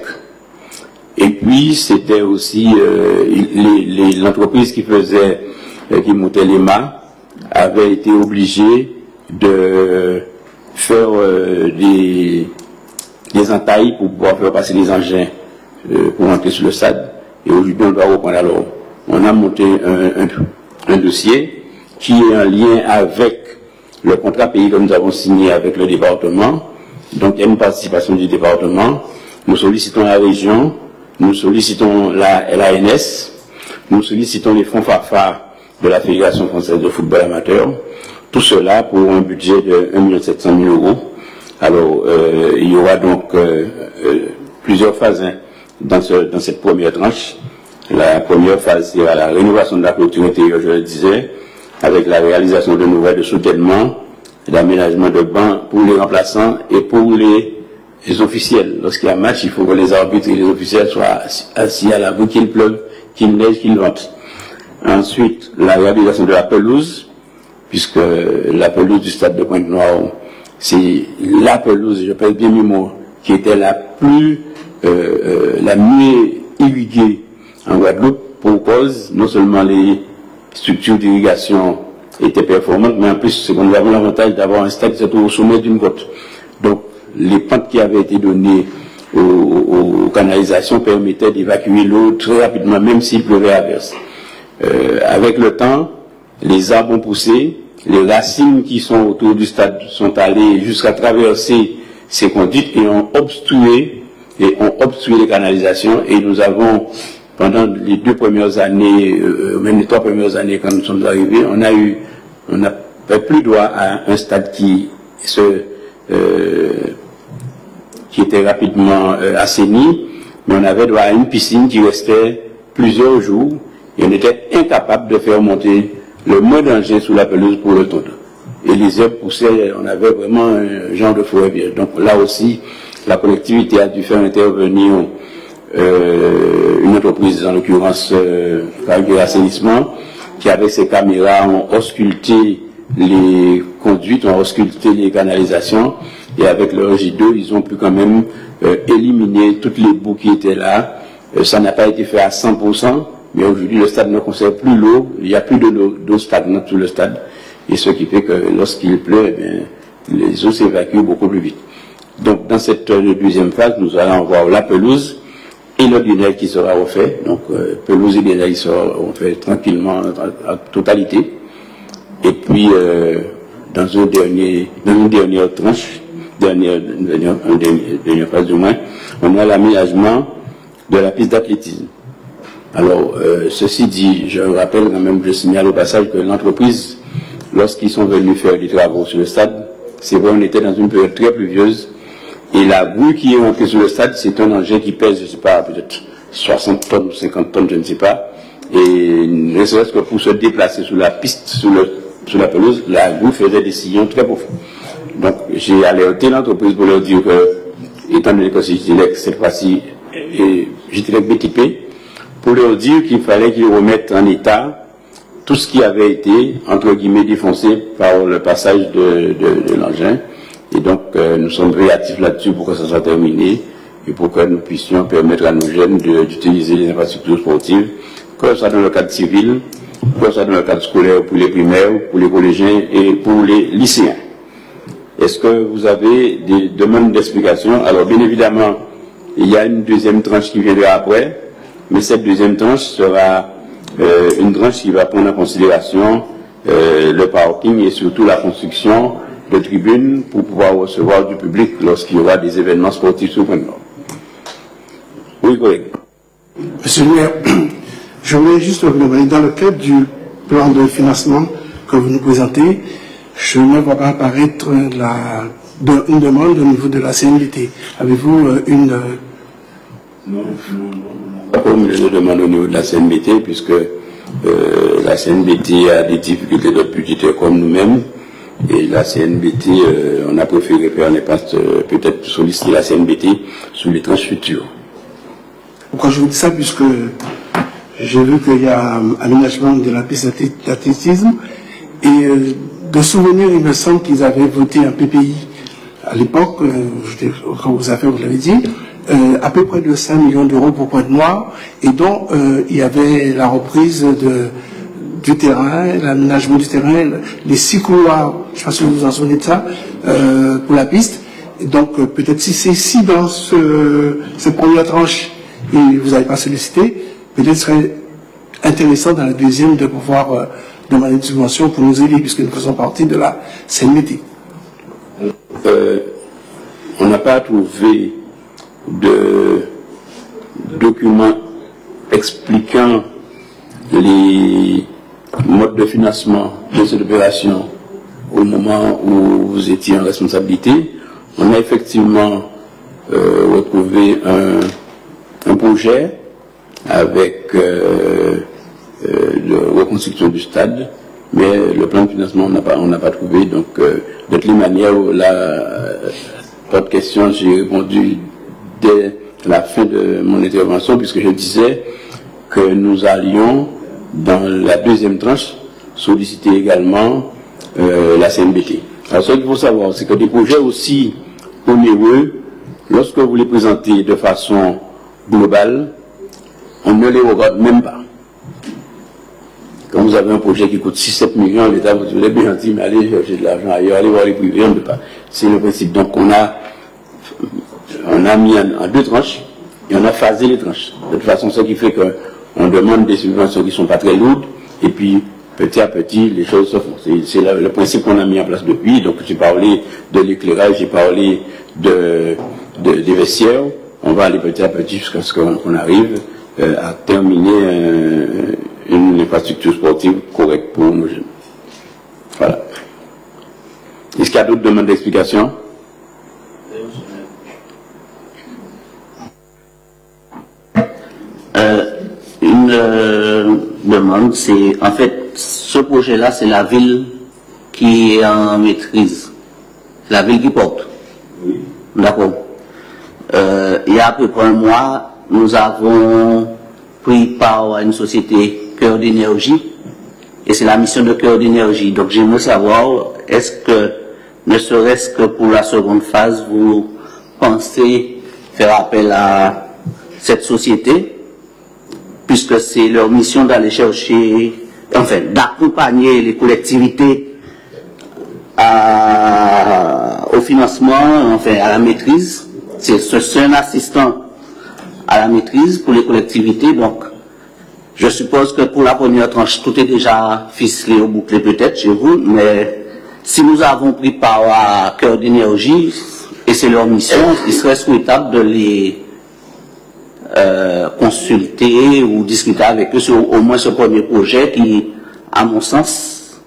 Et puis c'était aussi l'entreprise qui montait les mâts avait été obligée de faire des entailles pour pouvoir faire passer les engins pour entrer sur le stade. Et aujourd'hui on doit reprendre. Alors on a monté un dossier qui est en lien avec le contrat pays que nous avons signé avec le département. Donc il y a une participation du département. Nous sollicitons la région, nous sollicitons la LANS, nous sollicitons les fonds FAFA de la Fédération française de football amateur. Tout cela pour un budget de 1 700 000 €. Alors il y aura donc plusieurs phases dans cette première tranche. La première phase sera la rénovation de la clôture intérieure, je le disais, avec la réalisation de nouvelles de soutènement, l'aménagement de bancs pour les remplaçants et pour les officiels. Lorsqu'il y a match, il faut que les arbitres et les officiels soient assis à l'abri, qu'il pleuve, qu'il neige, qu'il vente. Ensuite, la réhabilitation de la pelouse, puisque la pelouse du stade de Pointe-Noire, c'est la pelouse, je pèse bien mes mots, qui était la mieux irriguée en Guadeloupe, pour cause, non seulement les structures d'irrigation étaient performantes, mais en plus, nous avons l'avantage d'avoir un stade qui se trouve au sommet d'une côte. Donc, les pentes qui avaient été données aux canalisations permettaient d'évacuer l'eau très rapidement, même s'il pleuvait à verse. Avec le temps, les arbres ont poussé, les racines qui sont autour du stade sont allées jusqu'à traverser ces conduites et ont obstrué les canalisations, et nous avons, pendant les 2 premières années, même les 3 premières années quand nous sommes arrivés, on n'avait plus droit à un stade qui était rapidement assaini, mais on avait droit à une piscine qui restait plusieurs jours, et on était incapable de faire monter le moins d'engins sous la pelouse pour le tondre. Et les herbes poussaient, on avait vraiment un genre de forêt vierge. Donc là aussi, la collectivité a dû faire intervenir une entreprise, en l'occurrence Carrière Assainissement, qui avec ses caméras ont ausculté les conduites, ont ausculté les canalisations, et avec le J2, ils ont pu quand même éliminer toutes les boues qui étaient là. Ça n'a pas été fait à 100%, mais aujourd'hui le stade ne conserve plus l'eau, il n'y a plus d'eau stagnante sur le stade, et ce qui fait que lorsqu'il pleut, eh bien, les eaux s'évacuent beaucoup plus vite. Donc dans cette deuxième phase, nous allons voir la pelouse et le dîner qui sera refait. Donc pelouse et dîner qui sera refait tranquillement en totalité. Et puis dans une dernière tranche, dernière phase du moins, on a l'aménagement de la piste d'athlétisme. Alors ceci dit, je rappelle quand même, je signale au passage que l'entreprise, lorsqu'ils sont venus faire des travaux sur le stade, c'est vrai, on était dans une période très pluvieuse, et la boue qui est montée sur le stade, c'est un engin qui pèse, je ne sais pas, peut-être 60 tonnes, 50 tonnes, je ne sais pas, et ne serait-ce que pour se déplacer sur la piste, sur la pelouse, la boue faisait des sillons très profonds. Donc j'ai alerté l'entreprise pour leur dire que, étant donné que c'est Gitilec cette fois-ci, et Gitilec BTP, pour leur dire qu'il fallait qu'ils remettent en état tout ce qui avait été, entre guillemets, défoncé par le passage de l'engin. Et donc, nous sommes réactifs là-dessus pour que ça soit terminé et pour que nous puissions permettre à nos jeunes d'utiliser les infrastructures sportives, que ce soit dans le cadre civil que ce soit dans le cadre scolaire, pour les primaires, pour les collégiens et pour les lycéens. Est-ce que vous avez des demandes d'explication? Alors, bien évidemment, il y a une deuxième tranche qui viendra après, mais cette deuxième tranche sera une tranche qui va prendre en considération le parking et surtout la construction de tribunes pour pouvoir recevoir du public lorsqu'il y aura des événements sportifs sur le Nord. Oui, collègue. Monsieur le maire, je voulais juste vous demander, dans le cadre du plan de financement que vous nous présentez, je ne vois pas apparaître une demande au niveau de la CNBT. Avez-vous une... Non, pas formulé de demande au niveau de la CNBT, puisque la CNBT a des difficultés de budgétaires comme nous-mêmes, et la CNBT, on a préféré faire un impasse, peut-être solliciter la CNBT sur les tranches futures. Pourquoi je vous dis ça? Puisque j'ai vu qu'il y a un aménagement de la piste d'athlétisme, et de souvenir, il me semble qu'ils avaient voté un PPI à l'époque, quand vous l'avez dit, à peu près de 5 millions d'euros pour Pointe-Noire, et dont il y avait la reprise du terrain, l'aménagement du terrain, les 6 couloirs, je ne sais pas si vous vous en souvenez de ça, pour la piste. Et donc peut-être si c'est ici dans cette première tranche et vous n'avez pas sollicité, peut-être ce serait intéressant dans la deuxième de pouvoir demander une subvention pour nous aider, puisque nous faisons partie de la CNBT. On n'a pas trouvé de documents expliquant les modes de financement de cette opération au moment où vous étiez en responsabilité. On a effectivement retrouvé un projet avec la reconstruction du stade, mais le plan de financement on n'a pas trouvé. Donc de toutes les manières, votre question, j'ai répondu dès la fin de mon intervention, puisque je disais que nous allions dans la deuxième tranche solliciter également la CNBT. Alors ce qu'il faut savoir, c'est que des projets aussi onéreux, lorsque vous les présentez de façon globale, on ne les regarde même pas. Quand vous avez un projet qui coûte 6-7 millions, l'État vous dit, bien gentil, mais allez chercher de l'argent ailleurs, allez voir les privés, on ne peut pas. C'est le principe. Donc on a mis en deux tranches et on a phasé les tranches. De toute façon, ce qui fait qu'on demande des subventions qui ne sont pas très lourdes, et puis petit à petit, les choses se font. C'est le principe qu'on a mis en place depuis. Donc j'ai parlé de l'éclairage, j'ai parlé des vestiaires. On va aller petit à petit jusqu'à ce qu'on arrive à terminer une infrastructure sportive correcte pour nos jeunes. Voilà. Est-ce qu'il y a d'autres demandes d'explication? Une demande, c'est en fait ce projet-là, c'est la ville qui est en maîtrise, c'est la ville qui porte. Oui. D'accord. Il y a à peu près un mois, nous avons pris part à une société Cœur d'énergie, et c'est la mission de Cœur d'énergie. Donc j'aimerais savoir, est-ce que, ne serait-ce que pour la seconde phase, vous pensez faire appel à cette société, puisque c'est leur mission d'aller chercher, enfin, d'accompagner les collectivités au financement, enfin, à la maîtrise. C'est un assistant à la maîtrise pour les collectivités. Donc, je suppose que pour la première tranche, tout est déjà ficelé ou bouclé peut-être chez vous, mais si nous avons pris part à Cœur d'énergie, et c'est leur mission, il serait souhaitable de les consulter ou discuter avec eux sur au moins ce premier projet qui, à mon sens,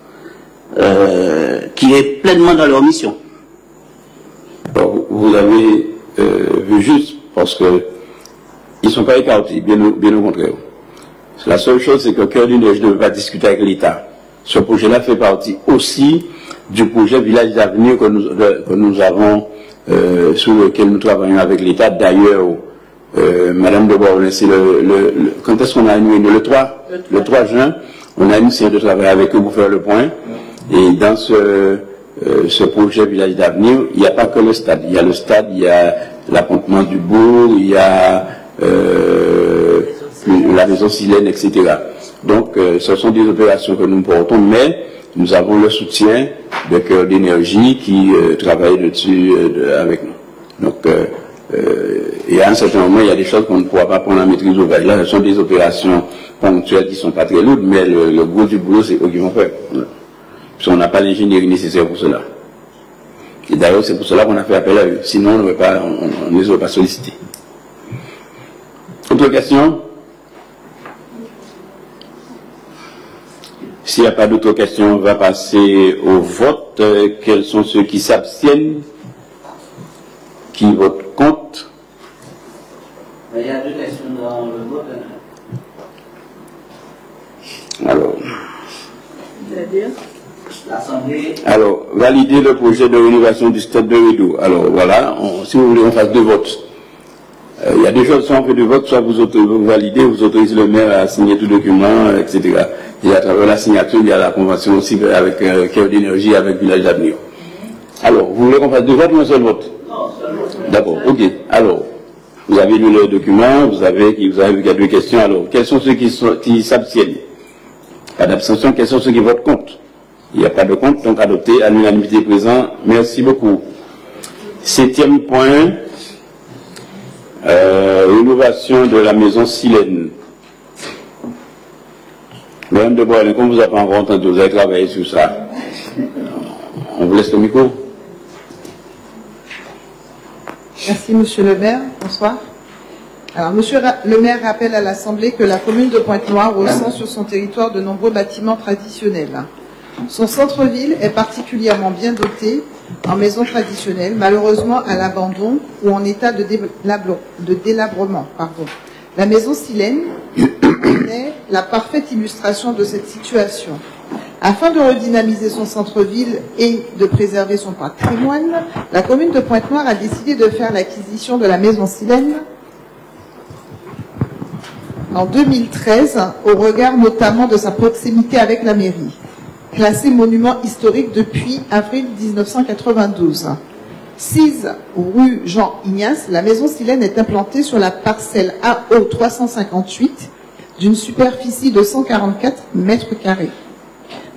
qui est pleinement dans leur mission. Alors, vous avez vu juste, parce que ils ne sont pas écartés, bien au contraire. La seule chose, c'est que Cœur d'énergie ne veut pas discuter avec l'État. Ce projet-là fait partie aussi du projet Village d'avenir que nous avons, sur lequel nous travaillons avec l'État. D'ailleurs, Madame de Bourgogne, c'est quand est-ce qu'on a une réunion? Le 3 juin, on a une séance de travail avec eux pour faire le point. Et dans ce projet Village d'avenir, il n'y a pas que le stade. Il y a le stade, il y a l'appontement du bourg, il y a la maison Silène, etc. Donc, ce sont des opérations que nous portons, mais nous avons le soutien de Cœur d'énergie qui travaille dessus avec nous. Donc, et à un certain moment, il y a des choses qu'on ne pourra pas prendre en maîtrise d'ouvrage. Là, ce sont des opérations ponctuelles qui ne sont pas très lourdes, mais le gros du boulot, c'est eux qui vont faire. Parce qu'on n'a pas l'ingénierie nécessaire pour cela. Et d'ailleurs, c'est pour cela qu'on a fait appel à eux. Sinon, on ne les aurait pas sollicités. Autre question? S'il n'y a pas d'autres questions, on va passer au vote. Quels sont ceux qui s'abstiennent? Qui votent contre? Il y a deux questions dans le vote. Alors. C'est-à-dire? L'Assemblée. Alors, valider le projet de rénovation du stade de Rideau. Alors, voilà, si vous voulez, on fasse deux votes. Il y a deux choses, soit on fait deux votes, soit vous validez, vous autorisez le maire à signer tout document, etc. Et à travers la signature, il y a la convention aussi avec Cœur d'énergie, avec Village d'Avenir. Alors, vous voulez qu'on fasse deux votes ou un seul vote? Non, seul vote. D'accord, ok. Alors, vous avez lu le document, vous avez vu qu'il y a deux questions. Alors, quels sont ceux qui s'abstiennent? Pas d'abstention, quels sont ceux qui votent contre? Il n'y a pas de compte, donc adopté à l'unanimité présent. Merci beaucoup. 7e point, rénovation de la maison Silène. Madame de Boisle, comme vous avez pas encore entendu, vous avez travaillé sur ça. On vous laisse le micro. Merci, Monsieur le maire. Bonsoir. Alors, Monsieur le maire rappelle à l'Assemblée que la commune de Pointe-Noire ressent sur son territoire de nombreux bâtiments traditionnels. Son centre-ville est particulièrement bien doté en maisons traditionnelles, malheureusement à l'abandon ou en état de délabrement. La maison Silène est la parfaite illustration de cette situation. Afin de redynamiser son centre-ville et de préserver son patrimoine, la commune de Pointe-Noire a décidé de faire l'acquisition de la maison Silène en 2013, au regard notamment de sa proximité avec la mairie. Classé monument historique depuis avril 1992. 6 rue Jean Ignace, la maison Silène est implantée sur la parcelle AO 358 d'une superficie de 144 mètres carrés.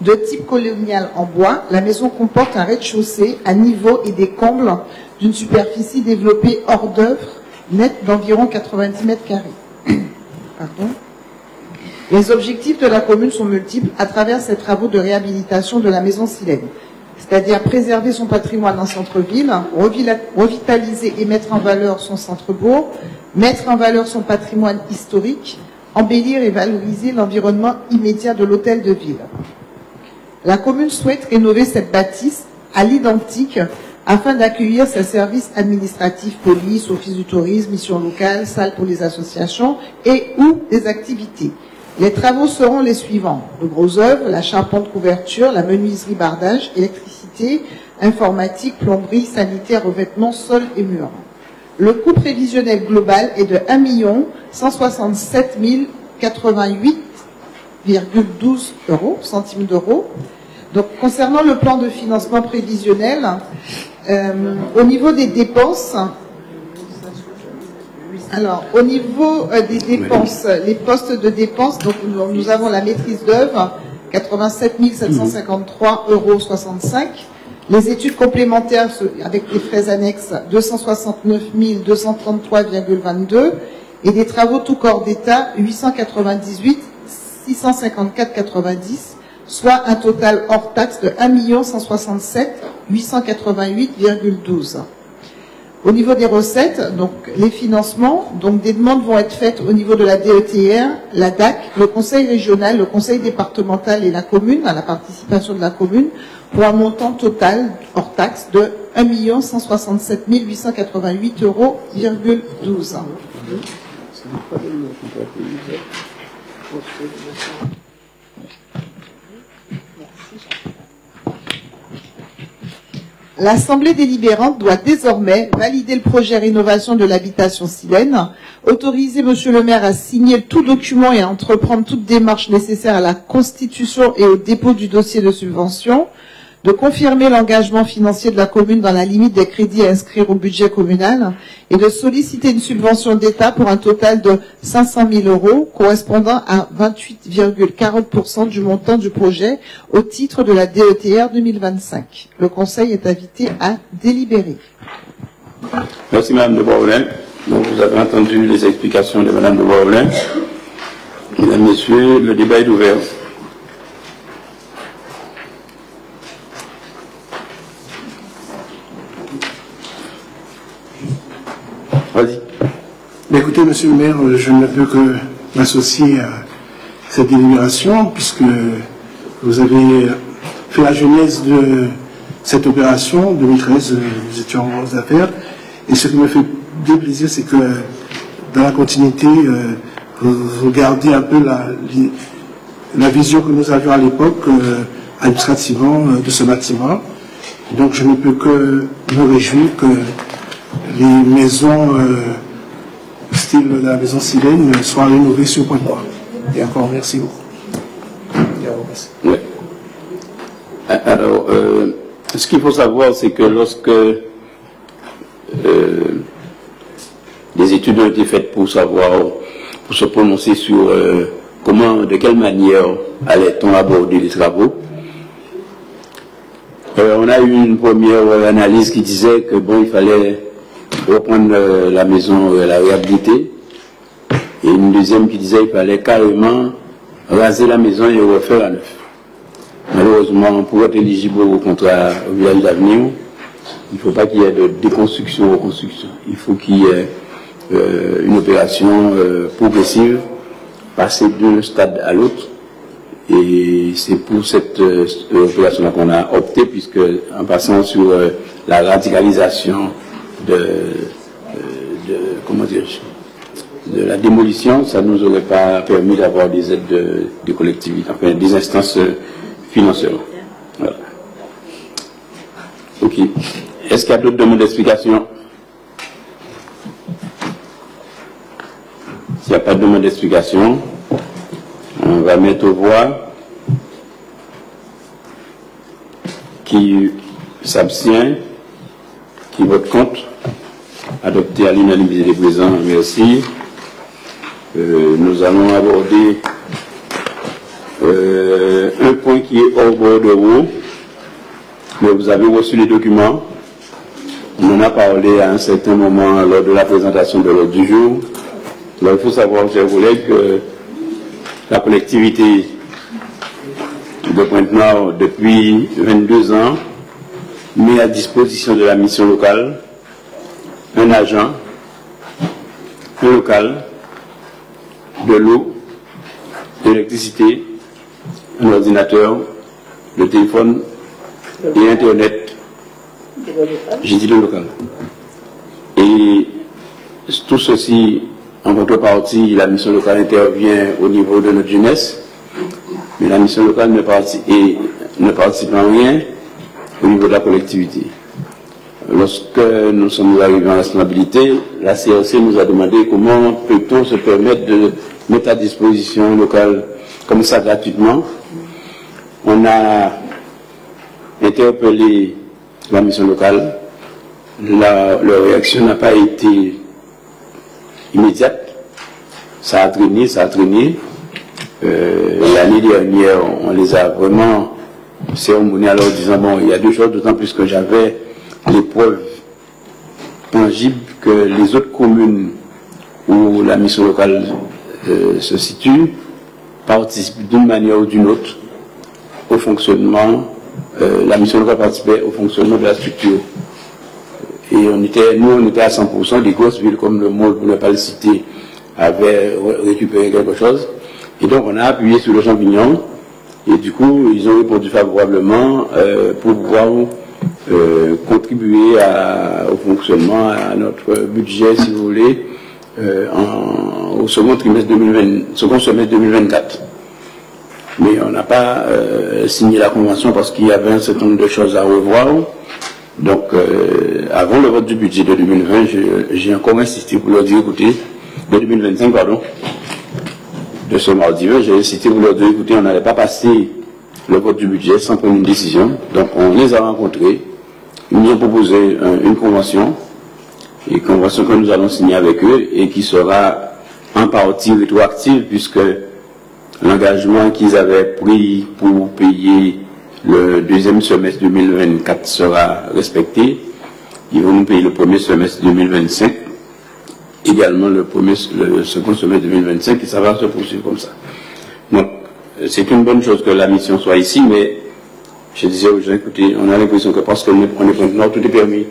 De type colonial en bois, la maison comporte un rez-de-chaussée à niveau et des combles d'une superficie développée hors d'œuvre nette d'environ 90 mètres carrés. Pardon. Les objectifs de la commune sont multiples à travers ces travaux de réhabilitation de la maison Silène, c'est-à-dire préserver son patrimoine en centre-ville, revitaliser et mettre en valeur son centre-bourg, mettre en valeur son patrimoine historique, embellir et valoriser l'environnement immédiat de l'hôtel de ville. La commune souhaite rénover cette bâtisse à l'identique afin d'accueillir ses services administratifs, police, office du tourisme, mission locale, salle pour les associations et ou des activités. Les travaux seront les suivants. De gros œuvres, la charpente couverture, la menuiserie bardage, électricité, informatique, plomberie, sanitaire, revêtement, sol et murs. Le coût prévisionnel global est de 1 167 088,12 centimes d'euros. Donc, concernant le plan de financement prévisionnel, au niveau des dépenses, alors, au niveau des dépenses, les postes de dépenses, donc nous avons la maîtrise d'œuvre, 87 753,65 €. Les études complémentaires avec les frais annexes, 269 233,22 € et des travaux tout corps d'État, 898 654,90 €, soit un total hors taxe de 1 167 888,12 €. Au niveau des recettes, donc les financements, donc des demandes vont être faites au niveau de la DETR, la DAC, le conseil régional, le conseil départemental et la commune, à la participation de la commune, pour un montant total hors taxe de 1 167 888,12 €. L'Assemblée délibérante doit désormais valider le projet rénovation de l'habitation Silène, autoriser Monsieur le maire à signer tout document et à entreprendre toute démarche nécessaire à la constitution et au dépôt du dossier de subvention, de confirmer l'engagement financier de la commune dans la limite des crédits à inscrire au budget communal et de solliciter une subvention d'État pour un total de 500 000 € correspondant à 28,40% du montant du projet au titre de la DETR 2025. Le Conseil est invité à délibérer. Merci Madame de Boisvolain. Donc vous avez entendu les explications de Madame de Boisvolain. Mesdames, Messieurs, le débat est ouvert. Vas-y. Écoutez, Monsieur le maire, je ne peux que m'associer à cette délibération puisque vous avez fait la genèse de cette opération. En 2013, nous étions en affaires. Et ce qui me fait bien plaisir, c'est que dans la continuité, vous regardez un peu la vision que nous avions à l'époque, administrativement, de ce bâtiment. Donc je ne peux que me réjouir que les maisons style de la maison Silène soient rénovées sur Pointe-Noire. Et encore merci beaucoup. Oui. Alors, ce qu'il faut savoir, c'est que lorsque des études ont été faites pour savoir, pour se prononcer sur comment, de quelle manière allait-on aborder les travaux, on a eu une première analyse qui disait que bon, il fallait reprendre la maison, la réhabiliter, et une deuxième qui disait qu'il fallait carrément raser la maison et refaire à neuf. Malheureusement, pour être éligible au contrat au village d'avenir, il ne faut pas qu'il y ait de déconstruction ou reconstruction. Il faut qu'il y ait une opération progressive, passer d'un stade à l'autre. Et c'est pour cette opération-là qu'on a opté, puisque en passant sur la radicalisation comment dire, de la démolition, ça ne nous aurait pas permis d'avoir des aides de collectivités, enfin des instances financières. Voilà. Ok. Est-ce qu'il y a d'autres demandes d'explication? S'il n'y a pas de demande d'explication, on va mettre aux voix. Qui s'abstient, qui vote contre, adopté à l'unanimité des présents. Merci. Nous allons aborder un point qui est hors bordereau, mais vous avez reçu les documents. On en a parlé à un certain moment lors de la présentation de l'ordre du jour. Alors, il faut savoir, chers collègues, que la collectivité de Pointe-Noire, depuis 22 ans, met à disposition de la mission locale un agent, un local, de l'eau, de l'électricité, un ordinateur, le téléphone et Internet. J'ai dit le local. Et tout ceci, en contrepartie, la mission locale intervient au niveau de notre jeunesse, mais la mission locale ne participe en rien au niveau de la collectivité. Lorsque nous sommes arrivés en responsabilité, la CRC nous a demandé comment peut-on se permettre de mettre à disposition locale comme ça gratuitement. On a interpellé la mission locale. Leur réaction n'a pas été immédiate. Ça a traîné, ça a traîné. L'année dernière, on les a vraiment cérémoniés en leur disant, bon, il y a deux choses, d'autant plus que j'avais les preuves tangibles que les autres communes où la mission locale se situe participent d'une manière ou d'une autre au fonctionnement, la mission locale participait au fonctionnement de la structure. Et nous, on était à 100%, des grosses villes comme le Môle, pour ne pas le citer, avaient récupéré quelque chose. Et donc, on a appuyé sur le champignon, et du coup, ils ont répondu favorablement pour pouvoir contribuer au fonctionnement, à notre budget, si vous voulez, au second semestre 2024. Mais on n'a pas signé la convention parce qu'il y avait un certain nombre de choses à revoir. Donc, avant le vote du budget de 2020, j'ai encore insisté pour leur dire, écoutez, de 2025, pardon, de ce mardi, j'ai insisté pour leur dire, écoutez, on n'allait pas passer le vote du budget sans prendre une décision. Donc on les a rencontrés, ils nous ont proposé une convention, une convention que nous allons signer avec eux et qui sera en partie rétroactive puisque l'engagement qu'ils avaient pris pour payer le deuxième semestre 2024 sera respecté. Ils vont nous payer le premier semestre 2025, également le second semestre 2025 et ça va se poursuivre comme ça. Donc c'est une bonne chose que la mission soit ici, mais je disais aux gens, écoutez, on a l'impression que parce qu'on est maintenant, tout est permis.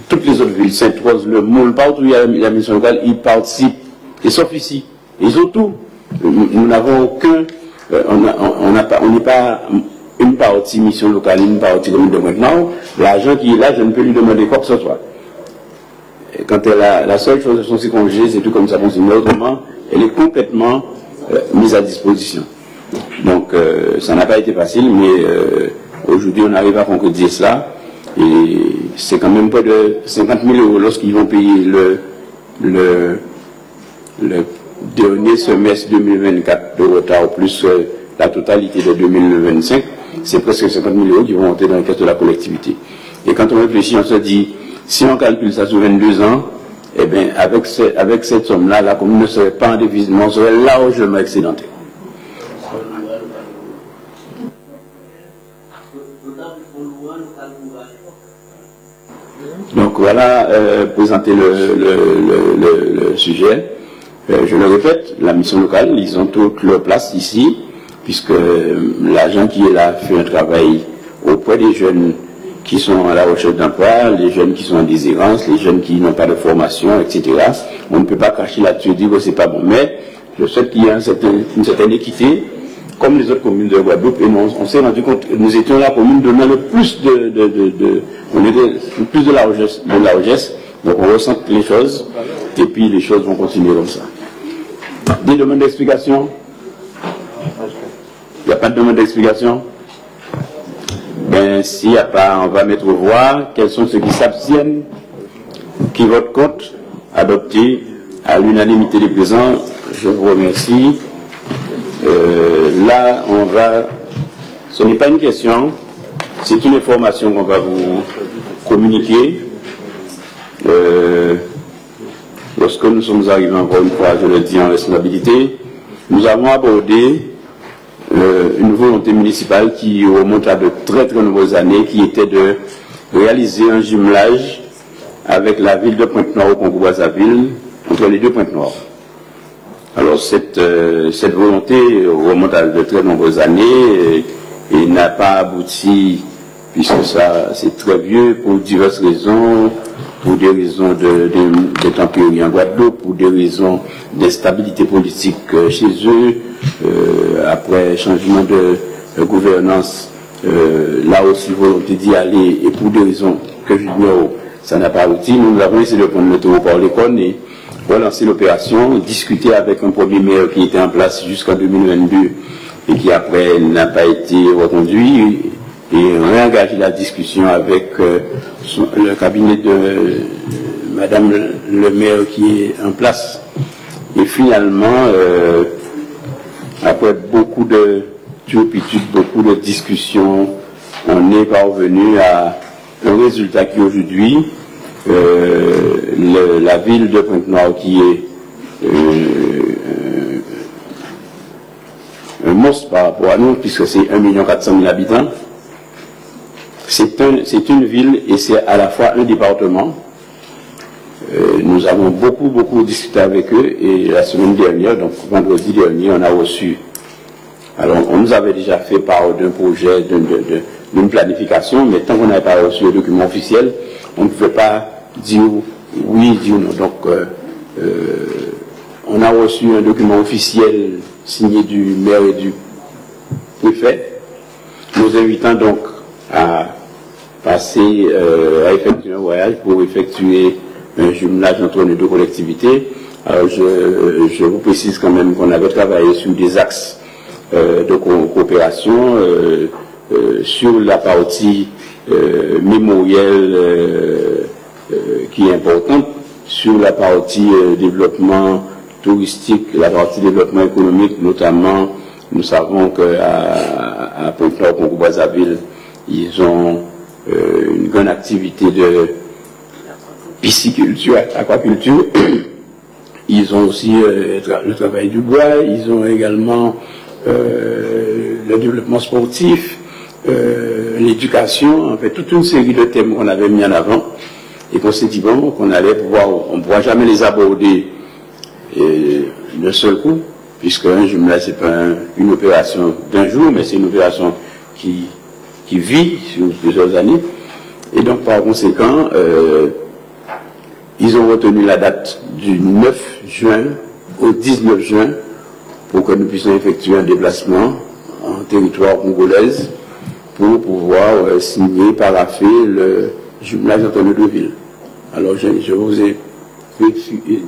Toutes les autres villes, Sainte-Rose, Le Moule, partout où il y a la mission locale, ils participent, et sauf ici. Ils ont tout. Nous n'avons aucun, on n'est pas une partie mission locale, une partie commune de maintenant. L'agent qui est là, je ne peux lui demander quoi que ce soit. Et quand elle a la seule chose de son congé, c'est tout comme ça fonctionne. Mais autrement, elle est complètement mise à disposition. Donc, ça n'a pas été facile, mais aujourd'hui, on arrive à concrétiser cela. Et c'est quand même près de 50 000 € lorsqu'ils vont payer le dernier semestre 2024 de retard, plus la totalité de 2025. C'est presque 50 000 € qui vont monter dans la caisse de la collectivité. Et quand on réfléchit, on se dit, si on calcule ça sur 22 ans, eh bien, avec cette somme-là, la commune ne serait pas en déficit, mais on serait largement excédentaire. Donc voilà, présenter le sujet. Je le répète, la mission locale, ils ont toute leur place ici, puisque l'agent qui est là fait un travail auprès des jeunes qui sont à la recherche d'emploi, les jeunes qui sont en déshérence, les jeunes qui n'ont pas de formation, etc. On ne peut pas cracher là-dessus et dire que c'est pas bon. Mais je souhaite qu'il y ait une certaine équité, comme les autres communes de Guadeloupe, et on s'est rendu compte que nous étions la commune donnant le plus on était le plus de largesse, donc on ressent les choses, et puis les choses vont continuer comme ça. Des demandes d'explication? Il n'y a pas de demande d'explication? Ben, s'il n'y a pas, on va mettre au voix. Quels sont ceux qui s'abstiennent, qui votent contre, adopté à l'unanimité des présents? Je vous remercie. Là, on va... Ce n'est pas une question, c'est une information qu'on va vous communiquer. Lorsque nous sommes arrivés, encore une fois, je le dis en responsabilité, nous avons abordé une volonté municipale qui remonte à de très très nombreuses années, qui était de réaliser un jumelage avec la ville de Pointe-Noire au Congo-Brazzaville, entre les deux Pointe-Noire. Alors cette volonté remonte à de très nombreuses années et n'a pas abouti, puisque ça c'est très vieux, pour diverses raisons, pour des raisons de tempérie en Guadeloupe, pour des raisons d'instabilité politique chez eux, après changement de gouvernance, là aussi volonté d'y aller, et pour des raisons que j'ignore, ça n'a pas abouti. Nous avons essayé de prendre le taureau par les cornes et relancer l'opération, discuter avec un premier maire qui était en place jusqu'en 2022 et qui après n'a pas été reconduit, et réengager la discussion avec le cabinet de Madame le maire qui est en place. Et finalement, après beaucoup de turpitudes, beaucoup de discussions, on est parvenu à un résultat qui aujourd'hui, la ville de Pointe-Noire, qui est un monstre par rapport à nous, puisque c'est 1 400 000 habitants, c'est une ville et c'est à la fois un département. Nous avons beaucoup discuté avec eux, et la semaine dernière, donc vendredi dernier, on a reçu. Alors, on nous avait déjà fait part d'un projet, d'une planification, mais tant qu'on n'avait pas reçu le document officiel, on ne pouvait pas dire oui, dire non. Donc, on a reçu un document officiel signé du maire et du préfet, nous invitant donc à passer, à effectuer un voyage pour effectuer un jumelage entre les deux collectivités. Alors, je vous précise quand même qu'on avait travaillé sur des axes de coopération, sur la partie mémorielle qui est importante, sur la partie développement touristique, la partie développement économique, notamment Nous savons qu'à Pointe-Noire, Congo-Brazzaville, ils ont une grande activité de pisciculture, aquaculture. Ils ont aussi le travail du bois, ils ont également le développement sportif, l'éducation, en fait toute une série de thèmes qu'on avait mis en avant et qu'on s'est dit bon, qu'on allait pouvoir, on ne pourra jamais les aborder d'un seul coup, puisque un jumelage c'est pas une opération d'un jour, mais c'est une opération qui vit sur plusieurs années. Et donc par conséquent, ils ont retenu la date du 9 juin au 19 juin pour que nous puissions effectuer un déplacement en territoire congolaise pour pouvoir signer, paraffer le jumelage entre nos deux villes. Alors je vous ai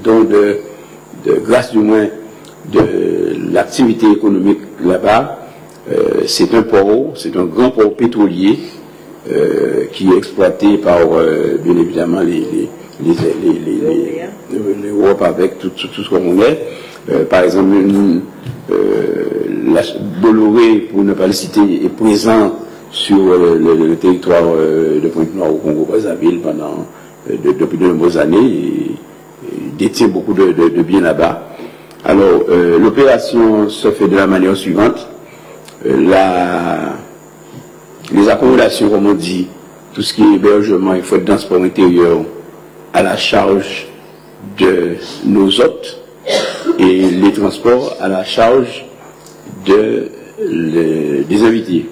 donc grâce du moins de l'activité économique là-bas. C'est un port, c'est un grand port pétrolier qui est exploité par bien évidemment l'Europe avec tout ce qu'on est. Par exemple, la Bolloré, pour ne pas le citer, est présent sur le territoire de Pointe-Noire au Congo-Brazzaville depuis de nombreuses années et détient beaucoup de biens là-bas. Alors, l'opération se fait de la manière suivante. Les accommodations, comme on dit, tout ce qui est hébergement et frais de transport intérieur à la charge de nos hôtes et les transports à la charge des invités.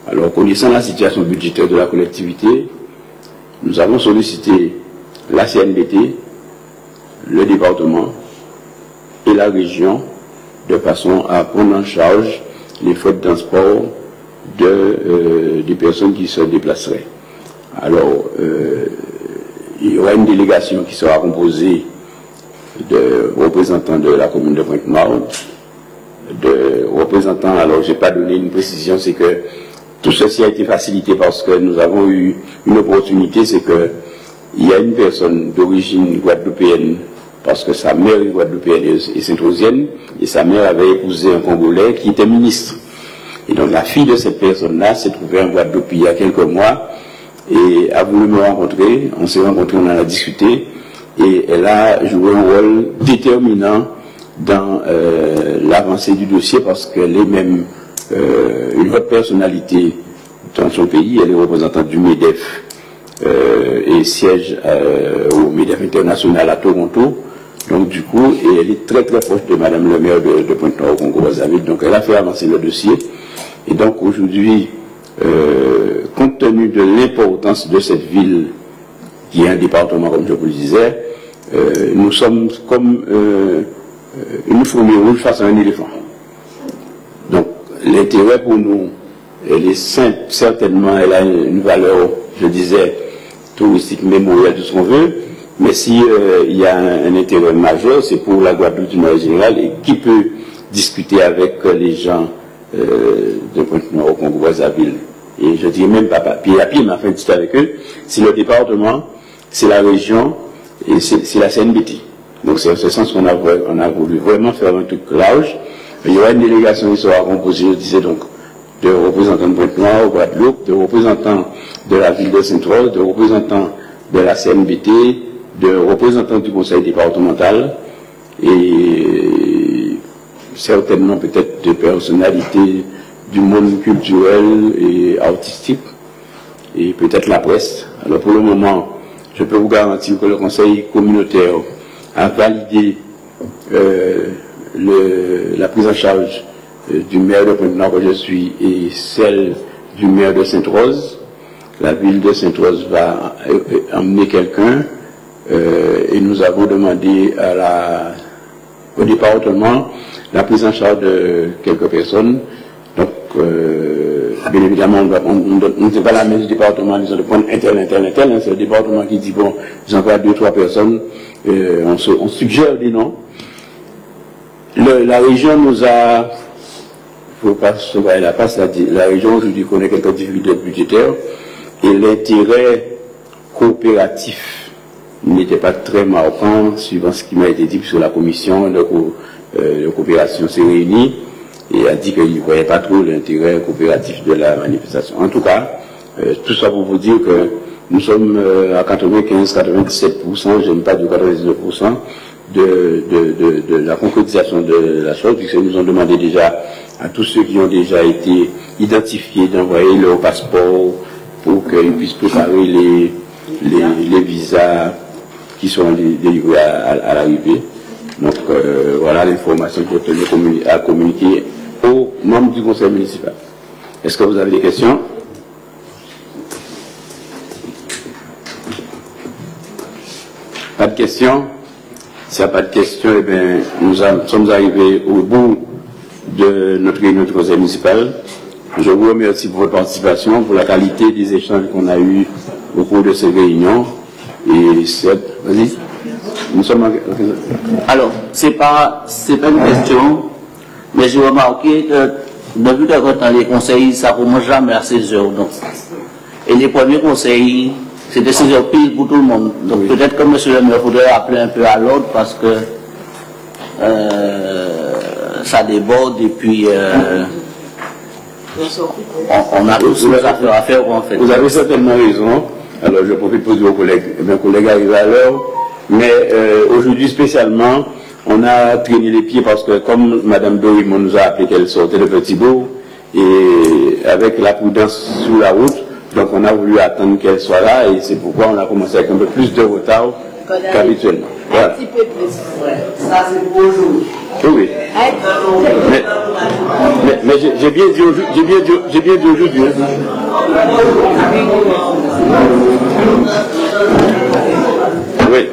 Alors, connaissant la situation budgétaire de la collectivité, nous avons sollicité la CNBT, le département et la région de façon à prendre en charge les frais de transport des personnes qui se déplaceraient. Alors, il y aura une délégation qui sera composée de représentants de la commune de Pointe-Noire, de représentants, alors je n'ai pas donné une précision, c'est que tout ceci a été facilité parce que nous avons eu une opportunité, c'est que il y a une personne d'origine guadeloupéenne, parce que sa mère est guadeloupéenne et saint-rosienne, et sa mère avait épousé un Congolais qui était ministre. Et donc la fille de cette personne-là s'est trouvée en Guadeloupe il y a quelques mois et a voulu me rencontrer. On s'est rencontrés, on en a discuté, et elle a joué un rôle déterminant dans l'avancée du dossier parce qu'elle est même une haute personnalité dans son pays. Elle est représentante du MEDEF et siège au MEDEF international à Toronto. Donc du coup, et elle est très très proche de Madame le maire de Pointe-Noire au Congo-Brazzaville. Donc elle a fait avancer le dossier. Et donc aujourd'hui, compte tenu de l'importance de cette ville, qui est un département comme je vous le disais, nous sommes comme une fourmi rouge face à un éléphant. Donc l'intérêt pour nous, elle est simple, certainement, elle a une valeur, je disais, touristique, mémorielle, tout ce qu'on veut, mais si il y a un intérêt majeur, c'est pour la Guadeloupe du Nord général, et qui peut discuter avec les gens de Pointe-Noire au Congo-Brazzaville. Et je dis même pas pied à pied, mais enfin discuter avec eux, c'est le département, c'est la région, et c'est la CNBT. Donc c'est en ce sens qu'on a voulu vraiment faire un truc large. Il y aura une délégation qui sera composée, je disais donc, de représentants de Pointe-Noire, Guadeloupe, de représentants de la ville de Sainte-Rose, de représentants de la CNBT, de représentants du conseil départemental, et certainement peut-être de personnalités du monde culturel et artistique, et peut-être la presse. Alors pour le moment, je peux vous garantir que le conseil communautaire a validé la prise en charge du maire de Pointe-Noire que je suis et celle du maire de Sainte-Rose. La ville de Sainte-Rose va emmener quelqu'un et nous avons demandé au département la prise en charge de quelques personnes. Donc, bien évidemment, on ne fait pas la main du département en disant de prendre tel, c'est le département qui dit, bon, j'ai encore 2-3 personnes, on suggère des noms. La région nous a, il ne faut pas se voir la passe, la région aujourd'hui connaît quelques difficultés budgétaires et l'intérêt coopératif n'était pas très marquant suivant ce qui m'a été dit puisque la commission de coopération s'est réunie et a dit qu'il ne voyait pas trop l'intérêt coopératif de la manifestation. En tout cas, tout ça pour vous dire que nous sommes à 95-97%, j'aime pas dire 99%, de la concrétisation de la chose, puisque nous ont demandé déjà à tous ceux qui ont déjà été identifiés d'envoyer leur passeport pour qu'ils puissent préparer les visas qui seront délivrés à l'arrivée. Donc voilà l'information que je tenais à communiquer aux membres du conseil municipal. Est-ce que vous avez des questions? Pas de questions? S'il n'y a pas de questions, eh bien, nous sommes arrivés au bout de notre réunion du conseil municipal. Je vous remercie pour votre participation, pour la qualité des échanges qu'on a eus au cours de ces réunions. Et vas-y. Nous sommes Alors, c'est pas une question, mais j'ai remarqué que depuis quelque temps, les conseils, ça ne commence jamais à 16 heures. Donc. Et les premiers conseils, c'était 16 heures pile pour tout le monde. Donc peut-être que M. le maire faudrait appeler un peu à l'ordre parce que ça déborde et puis on a tous nos affaires à faire en fait. Vous avez certainement raison. Alors je profite pour dire aux collègues, mes collègues arrivent à l'heure, mais aujourd'hui spécialement, on a traîné les pieds parce que comme Mme Dorimon nous a appelé qu'elle sortait de Petit-Bourg, et avec la prudence sur la route, donc on a voulu attendre qu'elle soit là et c'est pourquoi on a commencé avec un peu plus de retard qu'habituellement. Voilà. Un petit peu plus. Ça c'est pour aujourd'hui. Oui. Mais j'ai bien dit aujourd'hui. Oui.